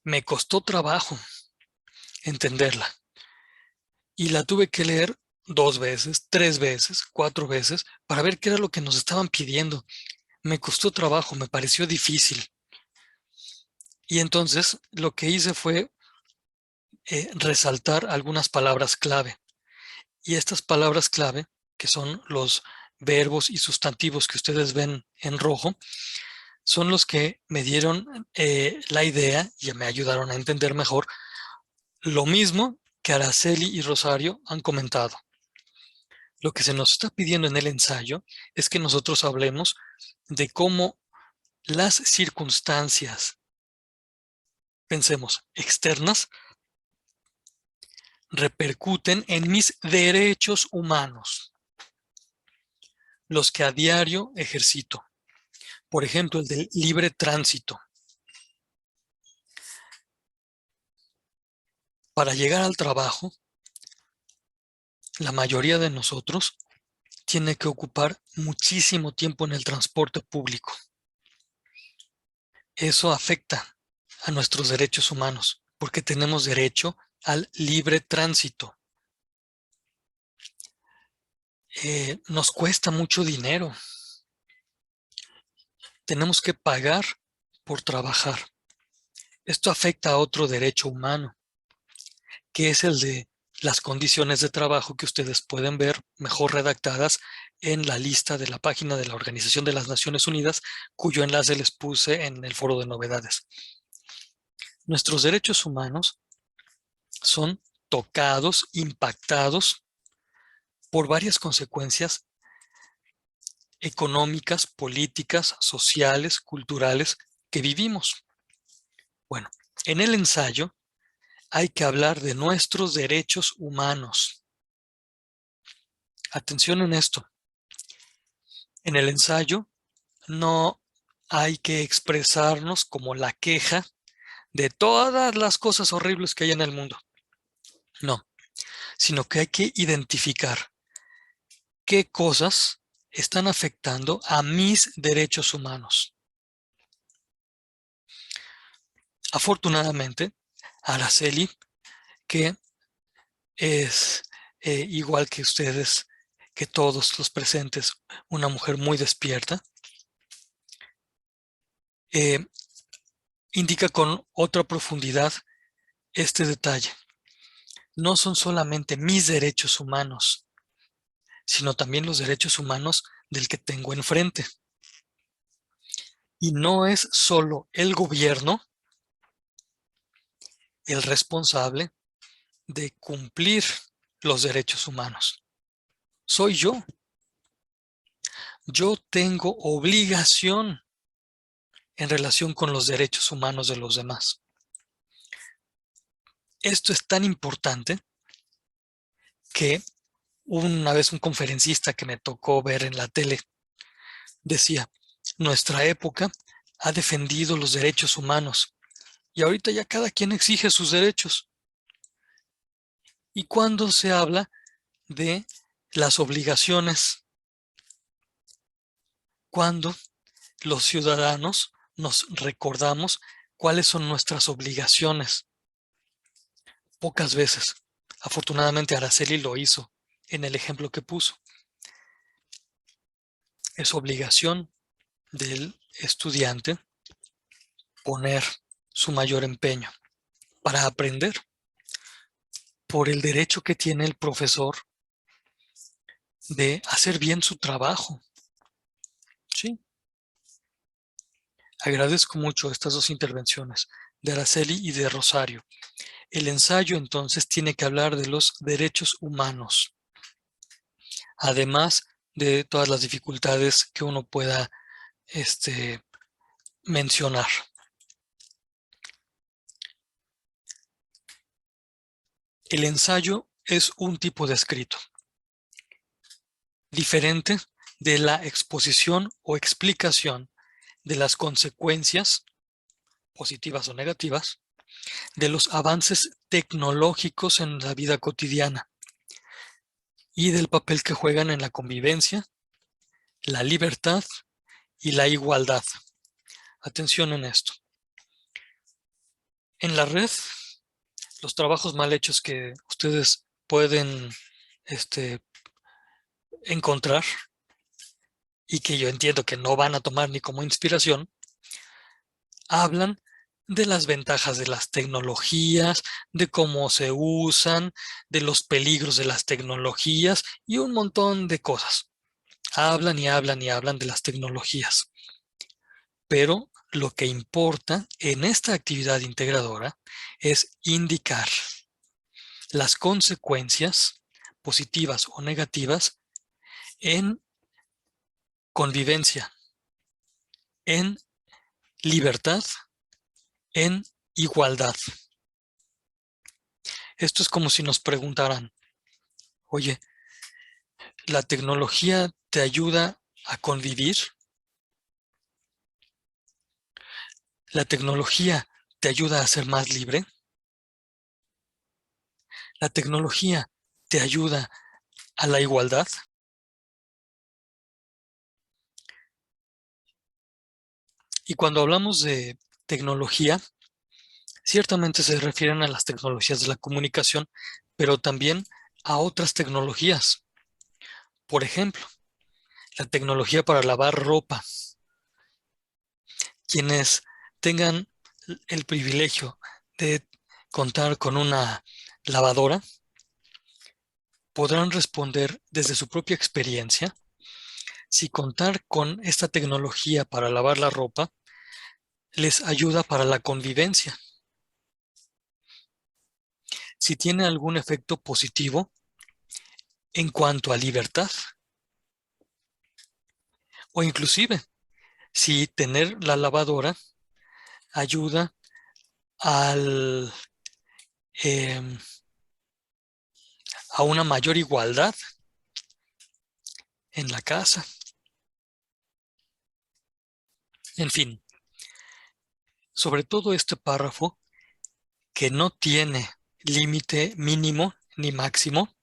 Me costó trabajo entenderla y la tuve que leer 2 veces, 3 veces, 4 veces para ver qué era lo que nos estaban pidiendo. Me costó trabajo, me pareció difícil. Y entonces lo que hice fue resaltar algunas palabras clave. Y estas palabras clave, que son los verbos y sustantivos que ustedes ven en rojo, son los que me dieron la idea y me ayudaron a entender mejor lo mismo que Araceli y Rosario han comentado. Lo que se nos está pidiendo en el ensayo es que nosotros hablemos de cómo las circunstancias, pensemos, externas, repercuten en mis derechos humanos, los que a diario ejercito. Por ejemplo, el del libre tránsito. Para llegar al trabajo, la mayoría de nosotros tiene que ocupar muchísimo tiempo en el transporte público. Eso afecta a nuestros derechos humanos, porque tenemos derecho al libre tránsito. Nos cuesta mucho dinero. Tenemos que pagar por trabajar. Esto afecta a otro derecho humano, que es el de las condiciones de trabajo que ustedes pueden ver mejor redactadas en la lista de la página de la Organización de las Naciones Unidas, cuyo enlace les puse en el foro de novedades. Nuestros derechos humanos son tocados, impactados por varias consecuencias económicas, políticas, sociales, culturales que vivimos. Bueno, en el ensayo hay que hablar de nuestros derechos humanos. Atención en esto. En el ensayo no hay que expresarnos como la queja de todas las cosas horribles que hay en el mundo. No, sino que hay que identificar qué cosas están afectando a mis derechos humanos. Afortunadamente, Araceli, que es igual que ustedes, que todos los presentes, una mujer muy despierta, indica con otra profundidad este detalle. No son solamente mis derechos humanos, sino también los derechos humanos del que tengo enfrente. Y no es solo el gobierno el responsable de cumplir los derechos humanos. Soy yo. Yo tengo obligación en relación con los derechos humanos de los demás. Esto es tan importante que una vez un conferencista que me tocó ver en la tele decía, nuestra época ha defendido los derechos humanos y ahorita ya cada quien exige sus derechos. Y cuando se habla de las obligaciones, cuando los ciudadanos nos recordamos cuáles son nuestras obligaciones. Pocas veces. Afortunadamente Araceli lo hizo en el ejemplo que puso. Es obligación del estudiante poner su mayor empeño para aprender por el derecho que tiene el profesor de hacer bien su trabajo. ¿Sí? Agradezco mucho estas dos intervenciones de Araceli y de Rosario. El ensayo entonces tiene que hablar de los derechos humanos, además de todas las dificultades que uno pueda mencionar. El ensayo es un tipo de escrito, diferente de la exposición o explicación de las consecuencias, positivas o negativas, de los avances tecnológicos en la vida cotidiana y del papel que juegan en la convivencia, la libertad y la igualdad. Atención en esto. En la red, los trabajos mal hechos que ustedes pueden encontrar y que yo entiendo que no van a tomar ni como inspiración, hablan de las ventajas de las tecnologías, de cómo se usan, de los peligros de las tecnologías y un montón de cosas. Hablan y hablan y hablan de las tecnologías. Pero lo que importa en esta actividad integradora es indicar las consecuencias positivas o negativas en convivencia, en libertad, en igualdad. Esto es como si nos preguntaran, oye, ¿la tecnología te ayuda a convivir? ¿La tecnología te ayuda a ser más libre? ¿La tecnología te ayuda a la igualdad? Y cuando hablamos de tecnología, ciertamente se refieren a las tecnologías de la comunicación, pero también a otras tecnologías. Por ejemplo, la tecnología para lavar ropa. Quienes tengan el privilegio de contar con una lavadora podrán responder desde su propia experiencia si contar con esta tecnología para lavar la ropa les ayuda para la convivencia. Si tiene algún efecto positivo en cuanto a libertad. O inclusive, si tener la lavadora ayuda al, a una mayor igualdad en la casa. En fin, sobre todo este párrafo que no tiene límite mínimo ni máximo,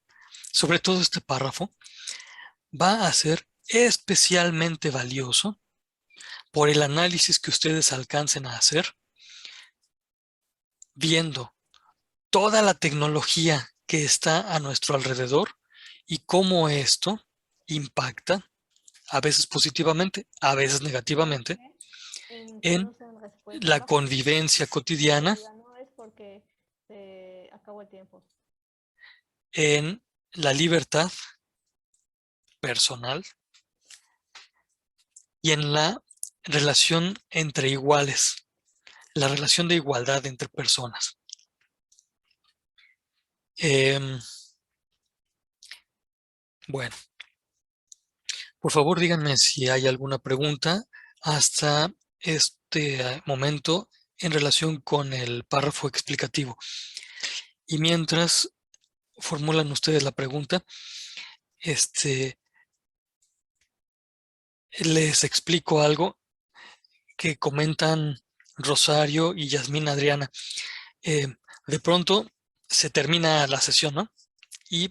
sobre todo este párrafo va a ser especialmente valioso por el análisis que ustedes alcancen a hacer viendo toda la tecnología que está a nuestro alrededor y cómo esto impacta, a veces positivamente, a veces negativamente, en la convivencia cotidiana, en la libertad personal y en la relación entre iguales, la relación de igualdad entre personas. Bueno, por favor díganme si hay alguna pregunta hasta este momento en relación con el párrafo explicativo. Y mientras formulan ustedes la pregunta, les explico algo que comentan Rosario y Yasmín Adriana. De pronto se termina la sesión, ¿no? Y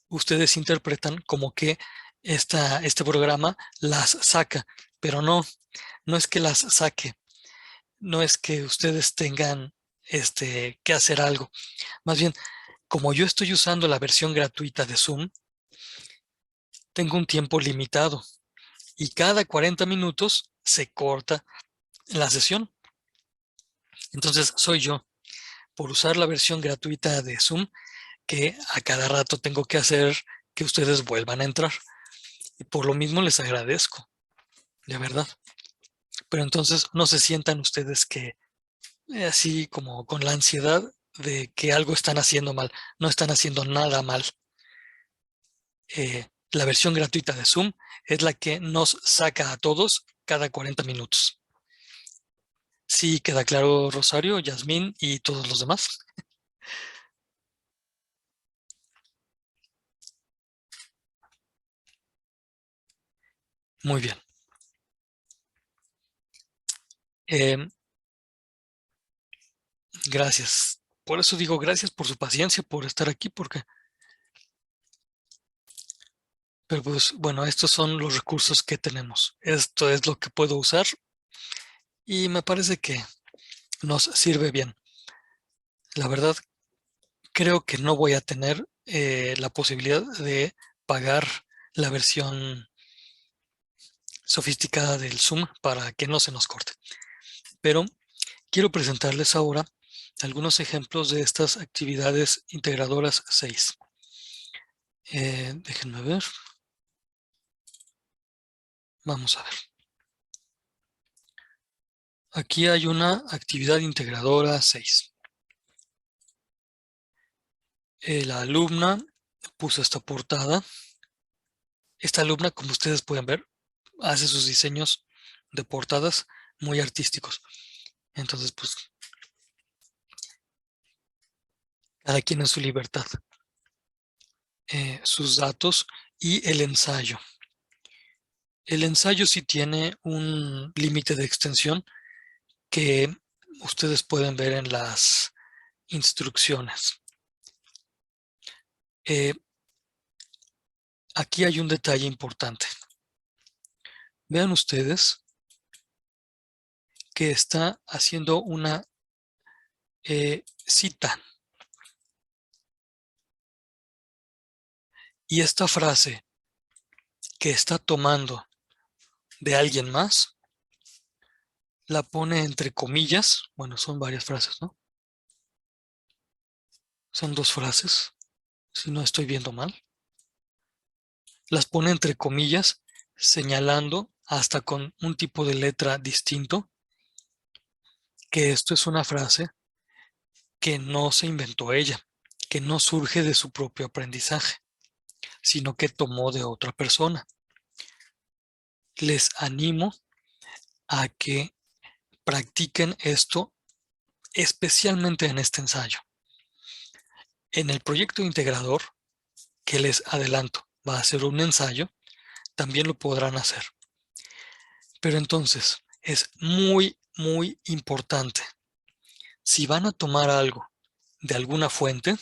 ustedes interpretan como que este programa las saca, pero no es que las saque, no es que ustedes tengan que hacer algo. Más bien, como yo estoy usando la versión gratuita de Zoom, tengo un tiempo limitado y cada 40 minutos se corta la sesión. Entonces soy yo, por usar la versión gratuita de Zoom, que a cada rato tengo que hacer que ustedes vuelvan a entrar. Y por lo mismo les agradezco, de verdad. Pero entonces no se sientan ustedes que así como con la ansiedad de que algo están haciendo mal. No están haciendo nada mal. La versión gratuita de Zoom es la que nos saca a todos cada 40 minutos. ¿Sí queda claro, Rosario, Yasmín y todos los demás? Muy bien. Gracias. Por eso digo gracias por su paciencia, por estar aquí, porque... Pero pues bueno, estos son los recursos que tenemos. Esto es lo que puedo usar y me parece que nos sirve bien. La verdad, creo que no voy a tener la posibilidad de pagar la versión sofisticada del Zoom para que no se nos corte. Pero quiero presentarles ahora algunos ejemplos de estas actividades integradoras 6. Déjenme ver. Vamos a ver. Aquí hay una actividad integradora 6. La alumna puso esta portada. Esta alumna, como ustedes pueden ver, hace sus diseños de portadas muy artísticos. Entonces, pues, cada quien en su libertad. Sus datos y el ensayo. El ensayo sí tiene un límite de extensión que ustedes pueden ver en las instrucciones. Aquí hay un detalle importante. Vean ustedes que está haciendo una cita. Y esta frase que está tomando de alguien más, la pone entre comillas. Bueno, son varias frases, ¿no? Son 2 frases, si no estoy viendo mal. Las pone entre comillas, señalando hasta con un tipo de letra distinto que esto es una frase que no se inventó ella, que no surge de su propio aprendizaje, sino que tomó de otra persona. Les animo a que practiquen esto, especialmente en este ensayo. En el proyecto integrador, que les adelanto, va a ser un ensayo, también lo podrán hacer. Pero entonces, es muy, muy importante. Si van a tomar algo de alguna fuente,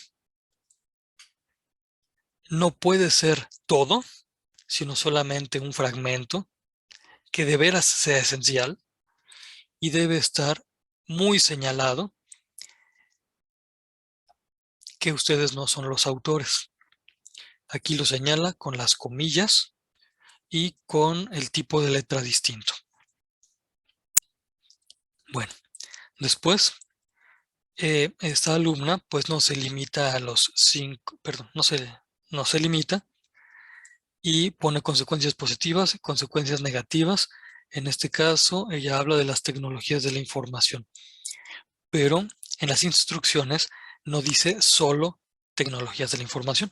no puede ser todo, sino solamente un fragmento que de veras sea esencial y debe estar muy señalado que ustedes no son los autores. Aquí lo señala con las comillas y con el tipo de letra distinto. Bueno, después esta alumna pues no se limita a los 5, perdón, no se limita y pone consecuencias positivas y consecuencias negativas. En este caso, ella habla de las tecnologías de la información, pero en las instrucciones no dice solo tecnologías de la información.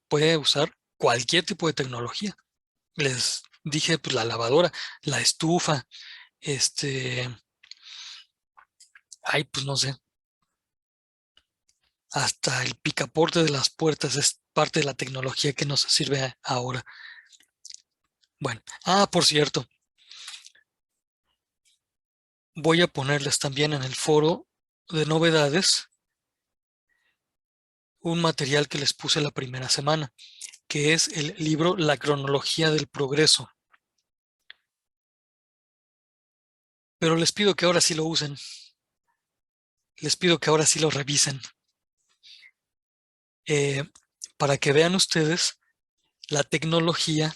Puede usar cualquier tipo de tecnología. Les dije, pues la lavadora, la estufa, pues no sé, hasta el picaporte de las puertas es parte de la tecnología que nos sirve ahora. Bueno, por cierto, voy a ponerles también en el foro de novedades un material que les puse la primera semana, que es el libro La cronología del progreso. Pero les pido que ahora sí lo usen. Les pido que ahora sí lo revisen. Para que vean ustedes la tecnología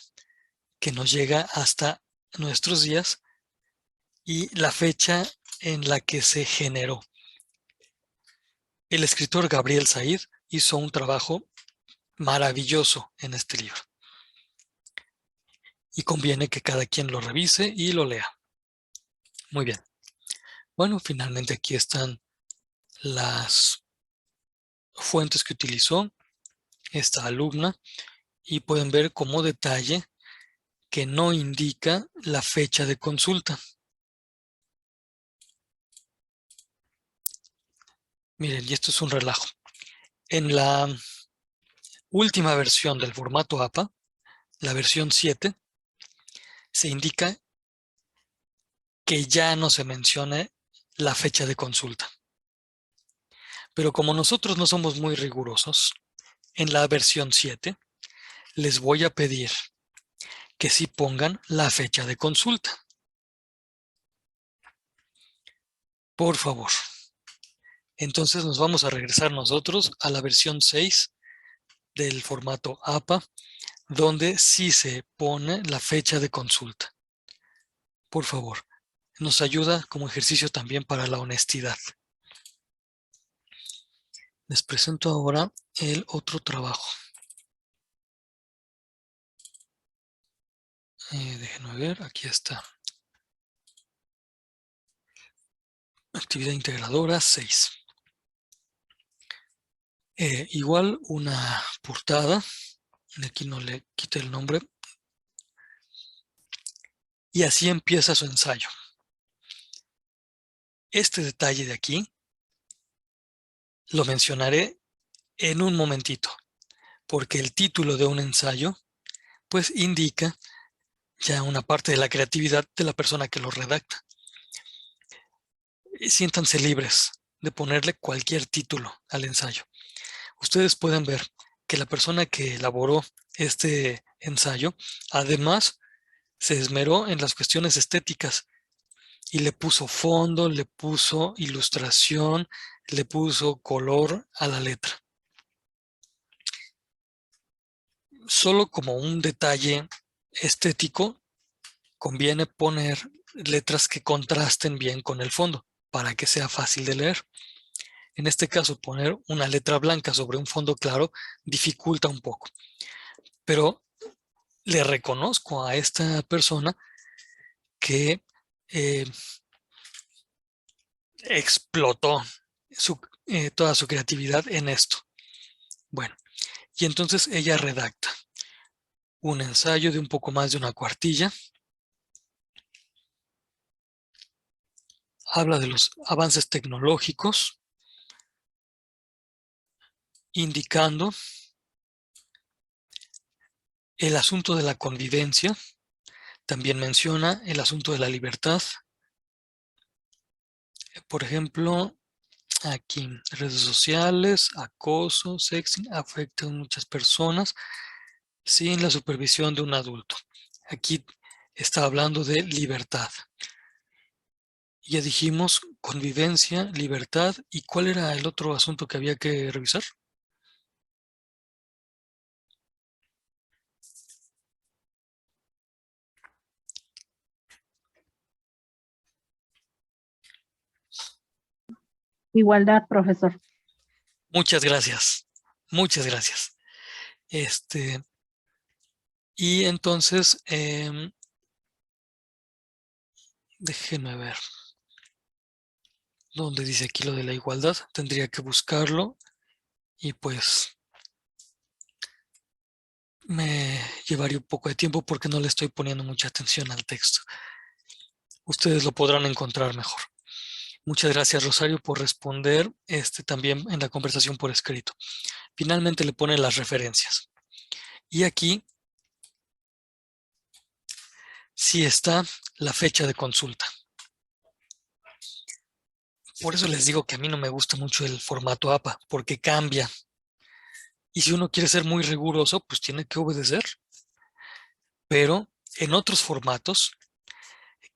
que nos llega hasta nuestros días y la fecha en la que se generó. El escritor Gabriel Said hizo un trabajo maravilloso en este libro. Y conviene que cada quien lo revise y lo lea. Muy bien. Bueno, finalmente aquí están las fuentes que utilizó esta alumna y pueden ver como detalle que no indica la fecha de consulta. Miren, y esto es un relajo. En la última versión del formato APA, la versión 7, se indica que ya no se mencione la fecha de consulta. Pero como nosotros no somos muy rigurosos, en la versión 7 les voy a pedir que sí pongan la fecha de consulta. Por favor. Entonces nos vamos a regresar nosotros a la versión 6 del formato APA, donde sí se pone la fecha de consulta. Por favor, nos ayuda como ejercicio también para la honestidad. Les presento ahora el otro trabajo. Déjenme ver, aquí está. Actividad integradora 6. Igual una portada. Aquí no le quité el nombre. Y así empieza su ensayo. Este detalle de aquí lo mencionaré en un momentito, porque el título de un ensayo pues indica ya una parte de la creatividad de la persona que lo redacta. Siéntanse libres de ponerle cualquier título al ensayo. Ustedes pueden ver que la persona que elaboró este ensayo, además, se esmeró en las cuestiones estéticas y le puso fondo, le puso ilustración, le puso color a la letra. Solo como un detalle estético, conviene poner letras que contrasten bien con el fondo para que sea fácil de leer. En este caso, poner una letra blanca sobre un fondo claro dificulta un poco. Pero le reconozco a esta persona que explotó toda su creatividad en esto. Bueno, y entonces ella redacta un ensayo de un poco más de una cuartilla. Habla de los avances tecnológicos, indicando el asunto de la convivencia. También menciona el asunto de la libertad. Por ejemplo, aquí, redes sociales, acoso, sexting, afectan a muchas personas sin la supervisión de un adulto. Aquí está hablando de libertad. Ya dijimos convivencia, libertad. ¿Y cuál era el otro asunto que había que revisar? Igualdad, profesor. Muchas gracias. Muchas gracias. Y entonces, déjenme ver. ¿Dónde dice aquí lo de la igualdad? Tendría que buscarlo y pues me llevaría un poco de tiempo porque no le estoy poniendo mucha atención al texto. Ustedes lo podrán encontrar mejor. Muchas gracias, Rosario, por responder también en la conversación por escrito. Finalmente le pone las referencias. Y aquí sí está la fecha de consulta. Por eso les digo que a mí no me gusta mucho el formato APA, porque cambia. Y si uno quiere ser muy riguroso, pues tiene que obedecer. Pero en otros formatos,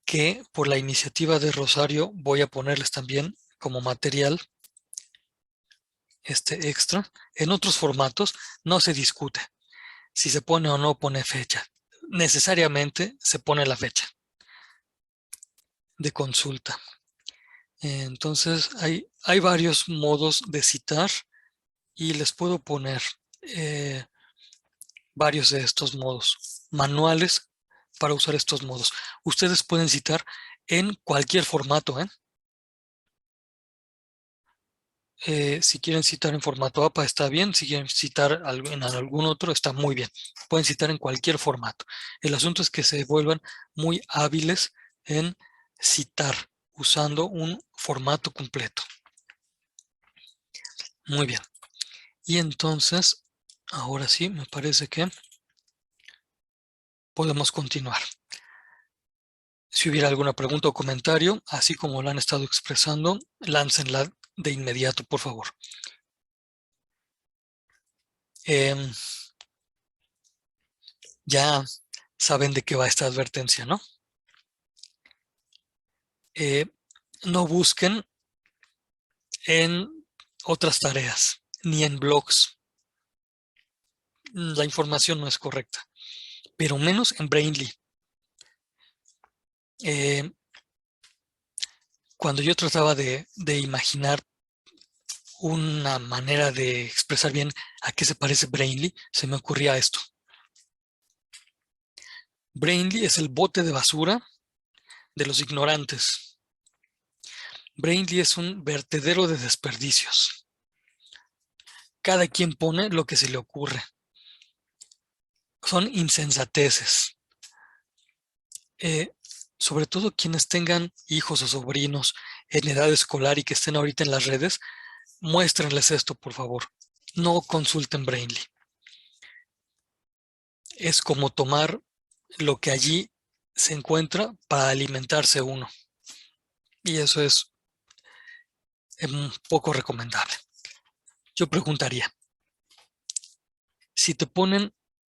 que por la iniciativa de Rosario voy a ponerles también como material extra, en otros formatos no se discute si se pone o no pone fecha. Necesariamente se pone la fecha de consulta. Entonces hay varios modos de citar y les puedo poner varios de estos modos, manuales para usar estos modos. Ustedes pueden citar en cualquier formato, si quieren citar en formato APA está bien, si quieren citar en algún otro está muy bien. Pueden citar en cualquier formato. El asunto es que se vuelvan muy hábiles en citar usando un formato completo. Muy bien. Y entonces, ahora sí, me parece que podemos continuar. Si hubiera alguna pregunta o comentario, así como lo han estado expresando, láncenla de inmediato, por favor. Ya saben de qué va esta advertencia, ¿no? No busquen en otras tareas, ni en blogs. La información no es correcta, pero menos en Brainly. Cuando yo trataba de imaginar una manera de expresar bien a qué se parece Brainly, se me ocurría esto. Brainly es el bote de basura de los ignorantes. Brainly es un vertedero de desperdicios. Cada quien pone lo que se le ocurre. Son insensateces. Sobre todo quienes tengan hijos o sobrinos en edad escolar y que estén ahorita en las redes, muéstrenles esto, por favor. No consulten Brainly. Es como tomar lo que allí se encuentra para alimentarse uno. Y eso es poco recomendable. Yo preguntaría, si te ponen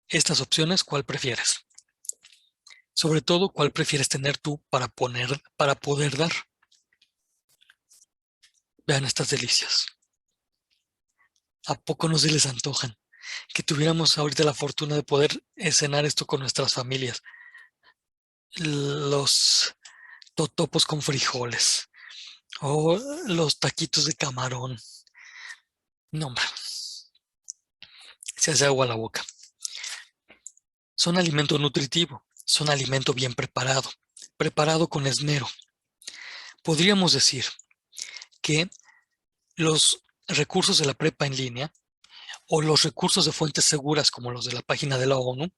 estas opciones, ¿cuál prefieres? Sobre todo, ¿cuál prefieres tener tú para poder dar? Vean estas delicias. ¿A poco no se les antojan? Que tuviéramos ahorita la fortuna de poder cenar esto con nuestras familias. Los totopos con frijoles o los taquitos de camarón. No, hombre. Se hace agua a la boca. Son alimento nutritivo, son alimento bien preparado, preparado con esmero. Podríamos decir que los recursos de la prepa en línea o los recursos de fuentes seguras como los de la página de la ONU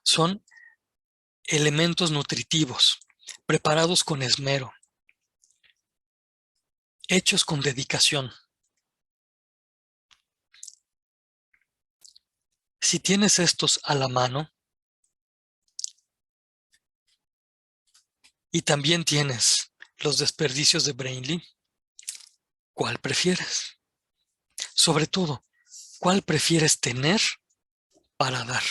son elementos nutritivos, preparados con esmero, hechos con dedicación. Si tienes estos a la mano y también tienes los desperdicios de Brainly, ¿cuál prefieres? Sobre todo, ¿cuál prefieres tener para dar?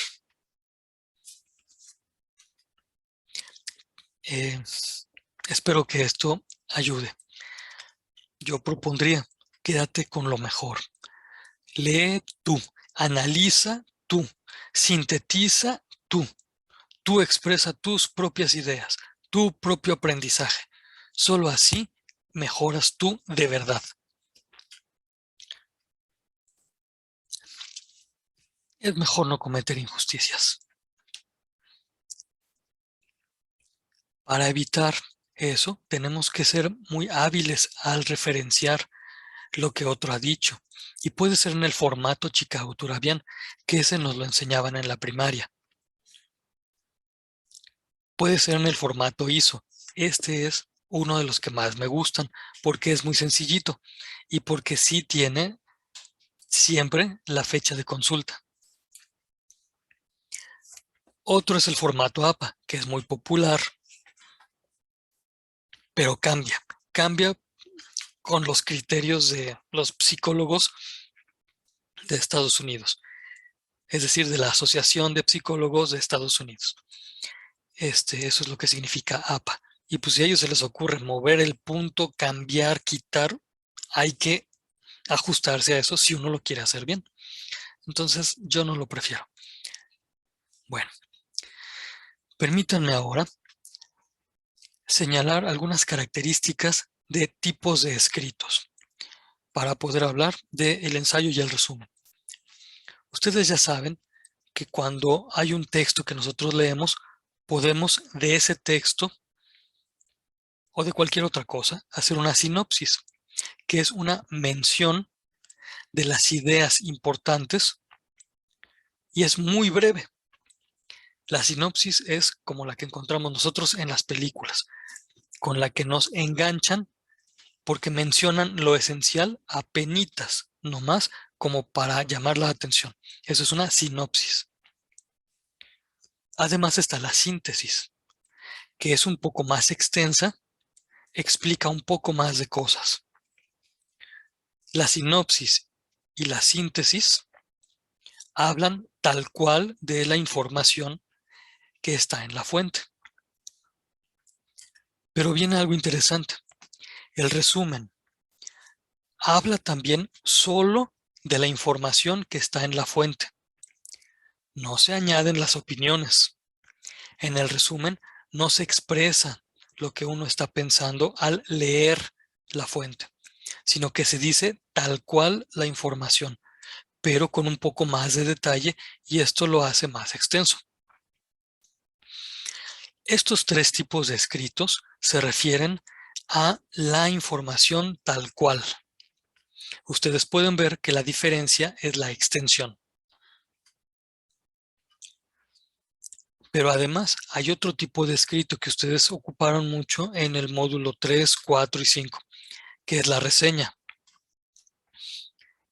Espero que esto ayude. Yo propondría, quédate con lo mejor. Lee tú, analiza tú, sintetiza tú. Tú expresa tus propias ideas, tu propio aprendizaje. Solo así mejoras tú de verdad. Es mejor no cometer injusticias. Para evitar eso, tenemos que ser muy hábiles al referenciar lo que otro ha dicho. Y puede ser en el formato Chicago Turabian, que ese nos lo enseñaban en la primaria. Puede ser en el formato ISO. Este es uno de los que más me gustan porque es muy sencillito y porque sí tiene siempre la fecha de consulta. Otro es el formato APA, que es muy popular, pero cambia con los criterios de los psicólogos de Estados Unidos, es decir, de la Asociación de Psicólogos de Estados Unidos. Eso es lo que significa APA. Y pues si a ellos se les ocurre mover el punto, cambiar, quitar, hay que ajustarse a eso si uno lo quiere hacer bien. Entonces, yo no lo prefiero. Bueno, permítanme ahora señalar algunas características de tipos de escritos para poder hablar del ensayo y el resumen. Ustedes ya saben que cuando hay un texto que nosotros leemos, podemos de ese texto o de cualquier otra cosa hacer una sinopsis, que es una mención de las ideas importantes y es muy breve. La sinopsis es como la que encontramos nosotros en las películas, con la que nos enganchan porque mencionan lo esencial apenitas, nomás como para llamar la atención. Eso es una sinopsis. Además está la síntesis, que es un poco más extensa, explica un poco más de cosas. La sinopsis y la síntesis hablan tal cual de la información que está en la fuente. Pero viene algo interesante. El resumen habla también solo de la información que está en la fuente. No se añaden las opiniones. En el resumen, no se expresa lo que uno está pensando al leer la fuente, sino que se dice tal cual la información, pero con un poco más de detalle, y esto lo hace más extenso. Estos tres tipos de escritos se refieren a la información tal cual. Ustedes pueden ver que la diferencia es la extensión. Pero además hay otro tipo de escrito que ustedes ocuparon mucho en el módulo 3, 4 y 5, que es la reseña.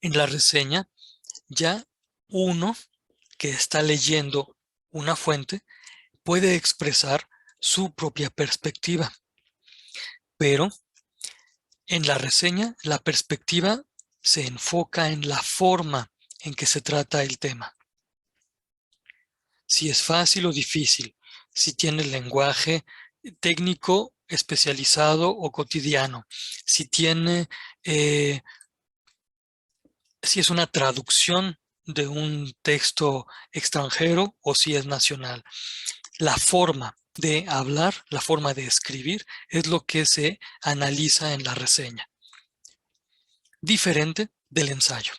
En la reseña, ya uno que está leyendo una fuente puede expresar su propia perspectiva. Pero en la reseña, la perspectiva se enfoca en la forma en que se trata el tema. Si es fácil o difícil, si tiene lenguaje técnico, especializado o cotidiano, si tiene, si es una traducción de un texto extranjero o si es nacional. La forma de hablar, la forma de escribir, es lo que se analiza en la reseña. Diferente del ensayo.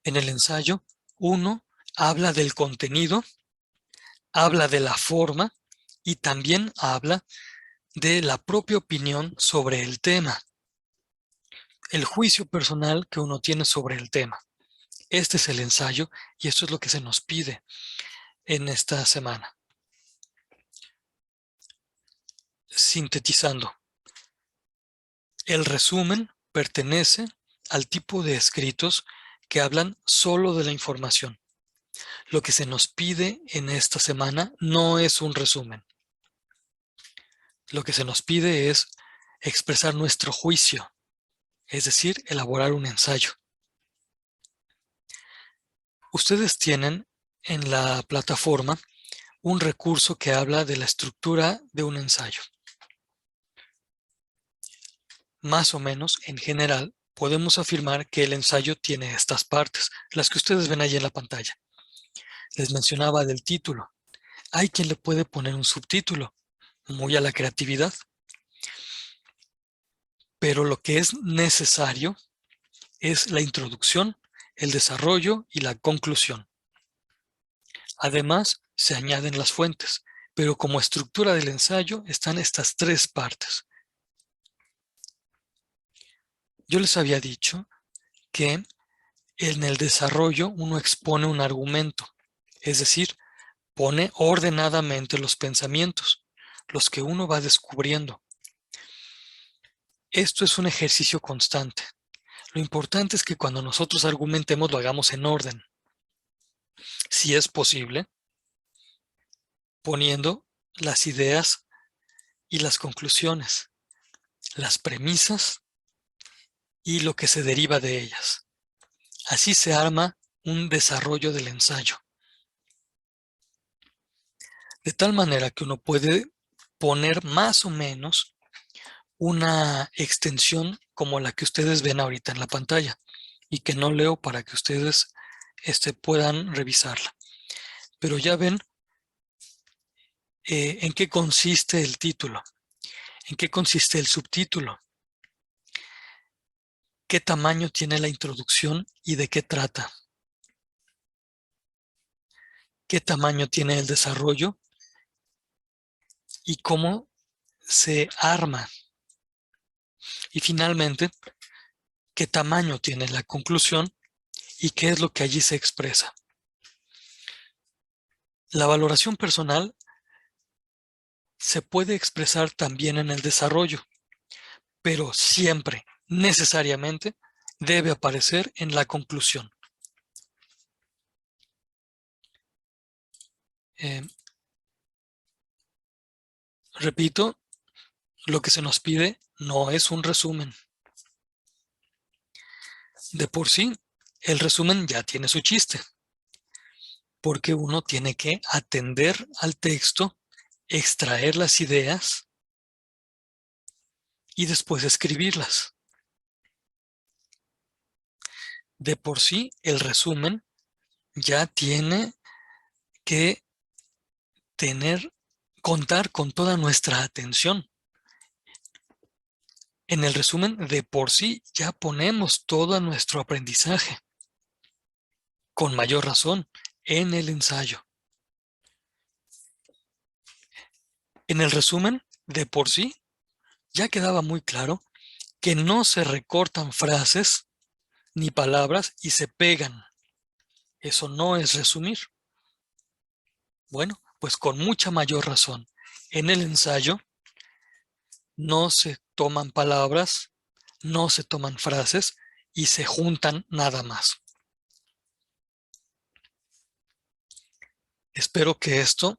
En el ensayo, uno habla del contenido, habla de la forma y también habla de la propia opinión sobre el tema. El juicio personal que uno tiene sobre el tema. Este es el ensayo y esto es lo que se nos pide en esta semana. Sintetizando. El resumen pertenece al tipo de escritos que hablan solo de la información. Lo que se nos pide en esta semana no es un resumen. Lo que se nos pide es expresar nuestro juicio, es decir, elaborar un ensayo. Ustedes tienen en la plataforma un recurso que habla de la estructura de un ensayo. Más o menos, en general, podemos afirmar que el ensayo tiene estas partes, las que ustedes ven ahí en la pantalla. Les mencionaba del título. Hay quien le puede poner un subtítulo, muy a la creatividad. Pero lo que es necesario es la introducción, el desarrollo y la conclusión. Además, se añaden las fuentes, pero como estructura del ensayo están estas tres partes. Yo les había dicho que en el desarrollo uno expone un argumento, es decir, pone ordenadamente los pensamientos, los que uno va descubriendo. Esto es un ejercicio constante. Lo importante es que cuando nosotros argumentemos lo hagamos en orden. Si es posible, poniendo las ideas y las conclusiones, las premisas y lo que se deriva de ellas. Así se arma un desarrollo del ensayo. De tal manera que uno puede poner más o menos una extensión como la que ustedes ven ahorita en la pantalla y que no leo para que ustedes puedan revisarla. Pero ya ven en qué consiste el título, en qué consiste el subtítulo, qué tamaño tiene la introducción y de qué trata, qué tamaño tiene el desarrollo y cómo se arma. Y finalmente, qué tamaño tiene la conclusión y qué es lo que allí se expresa. La valoración personal se puede expresar también en el desarrollo, pero siempre, necesariamente, debe aparecer en la conclusión. Repito, lo que se nos pide no es un resumen. De por sí, el resumen ya tiene su chiste, porque uno tiene que atender al texto, extraer las ideas y después escribirlas. De por sí, el resumen ya tiene que contar con toda nuestra atención. En el resumen, de por sí, ya ponemos todo nuestro aprendizaje. Con mayor razón, en el ensayo. En el resumen, de por sí, ya quedaba muy claro que no se recortan frases ni palabras y se pegan. Eso no es resumir. Bueno, pues con mucha mayor razón. En el ensayo no se toman palabras, no se toman frases y se juntan nada más. Espero que esto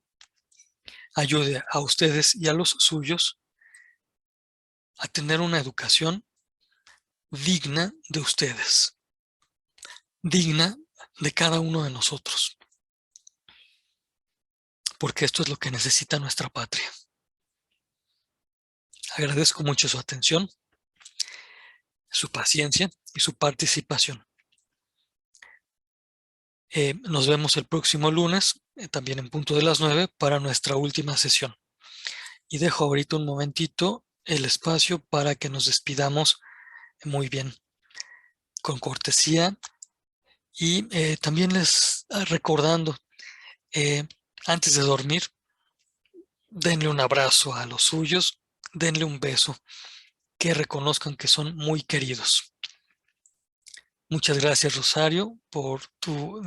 ayude a ustedes y a los suyos a tener una educación digna de ustedes, digna de cada uno de nosotros, porque esto es lo que necesita nuestra patria. Agradezco mucho su atención, su paciencia y su participación. Nos vemos el próximo lunes, también en punto de las 9, para nuestra última sesión. Y dejo ahorita un momentito el espacio para que nos despidamos muy bien, con cortesía. Y también les recordando, antes de dormir, denle un abrazo a los suyos, denle un beso, que reconozcan que son muy queridos. Muchas gracias, Rosario, por tu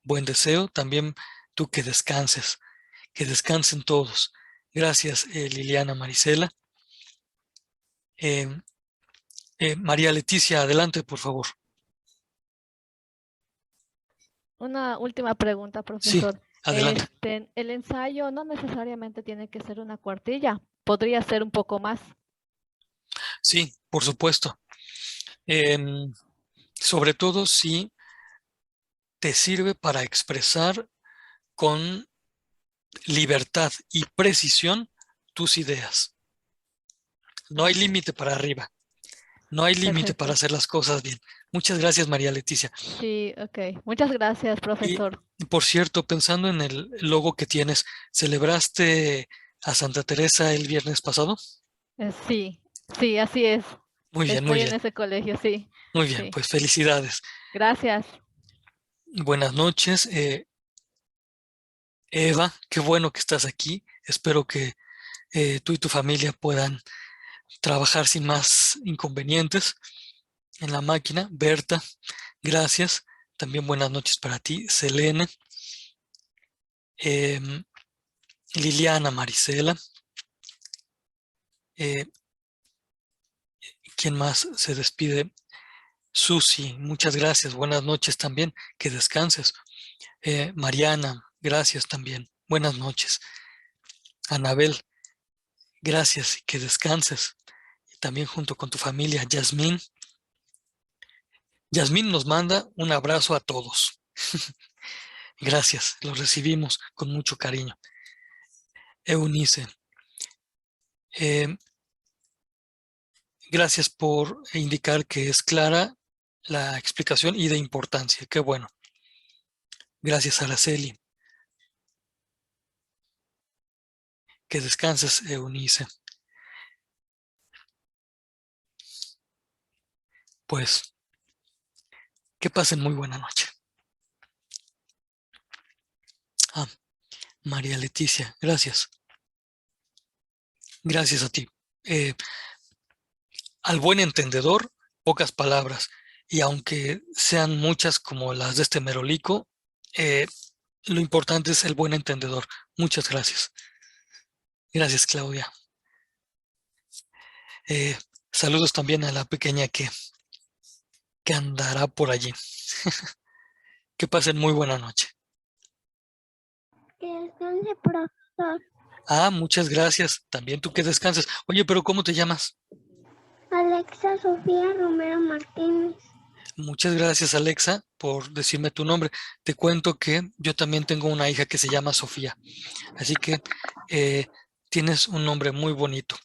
buen deseo. También tú que descansen todos. Gracias, Liliana, Marisela. María Leticia, adelante, por favor. Una última pregunta, Sí, profesor. adelante. El ensayo no necesariamente tiene que ser una cuartilla, podría ser un poco más. Sí, por supuesto. Sobre todo si te sirve para expresar con libertad y precisión tus ideas. No hay límite para arriba. No hay límite para Perfecto. hacer las cosas bien. Muchas gracias, María Leticia. Sí, ok. Muchas gracias, profesor. Y por cierto, pensando en el logo que tienes, ¿celebraste a Santa Teresa el viernes pasado? Sí, sí, así es. Muy bien, muy Estoy en bien. ese colegio, sí. Muy bien, Sí. pues felicidades. Gracias. Buenas noches. Eva, qué bueno que estás aquí. Espero que tú y tu familia puedan trabajar sin más inconvenientes en la máquina. Berta, gracias. También buenas noches para ti. Selene, Liliana, Marisela. ¿Quién más se despide? Susi, muchas gracias. Buenas noches también. Que descanses. Mariana, gracias también. Buenas noches. Anabel, gracias y que descanses. También junto con tu familia. Yasmín. Yasmín nos manda un abrazo a todos. Gracias, los recibimos con mucho cariño. Eunice, gracias por indicar que es clara la explicación y de importancia. Qué bueno. Gracias, Araceli. Que descanses, Eunice. Pues, que pasen muy buena noche. María Leticia, gracias. Gracias a ti. Al buen entendedor, pocas palabras. Y aunque sean muchas como las de este merolico, lo importante es el buen entendedor. Muchas gracias. Gracias, Claudia. Saludos también a la pequeña que andará por allí. Que pasen muy buena noche. Que descanse, profesor. Muchas gracias. También tú que descanses. Oye, pero ¿cómo te llamas? Alexa Sofía Romero Martínez. Muchas gracias, Alexa, por decirme tu nombre. Te cuento que yo también tengo una hija que se llama Sofía. Así que Tienes un nombre muy bonito.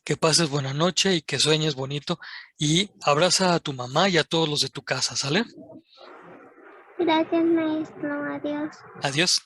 Que pases buena noche y que sueñes bonito. Y abraza a tu mamá y a todos los de tu casa, ¿sale? Gracias, maestro. Adiós. Adiós.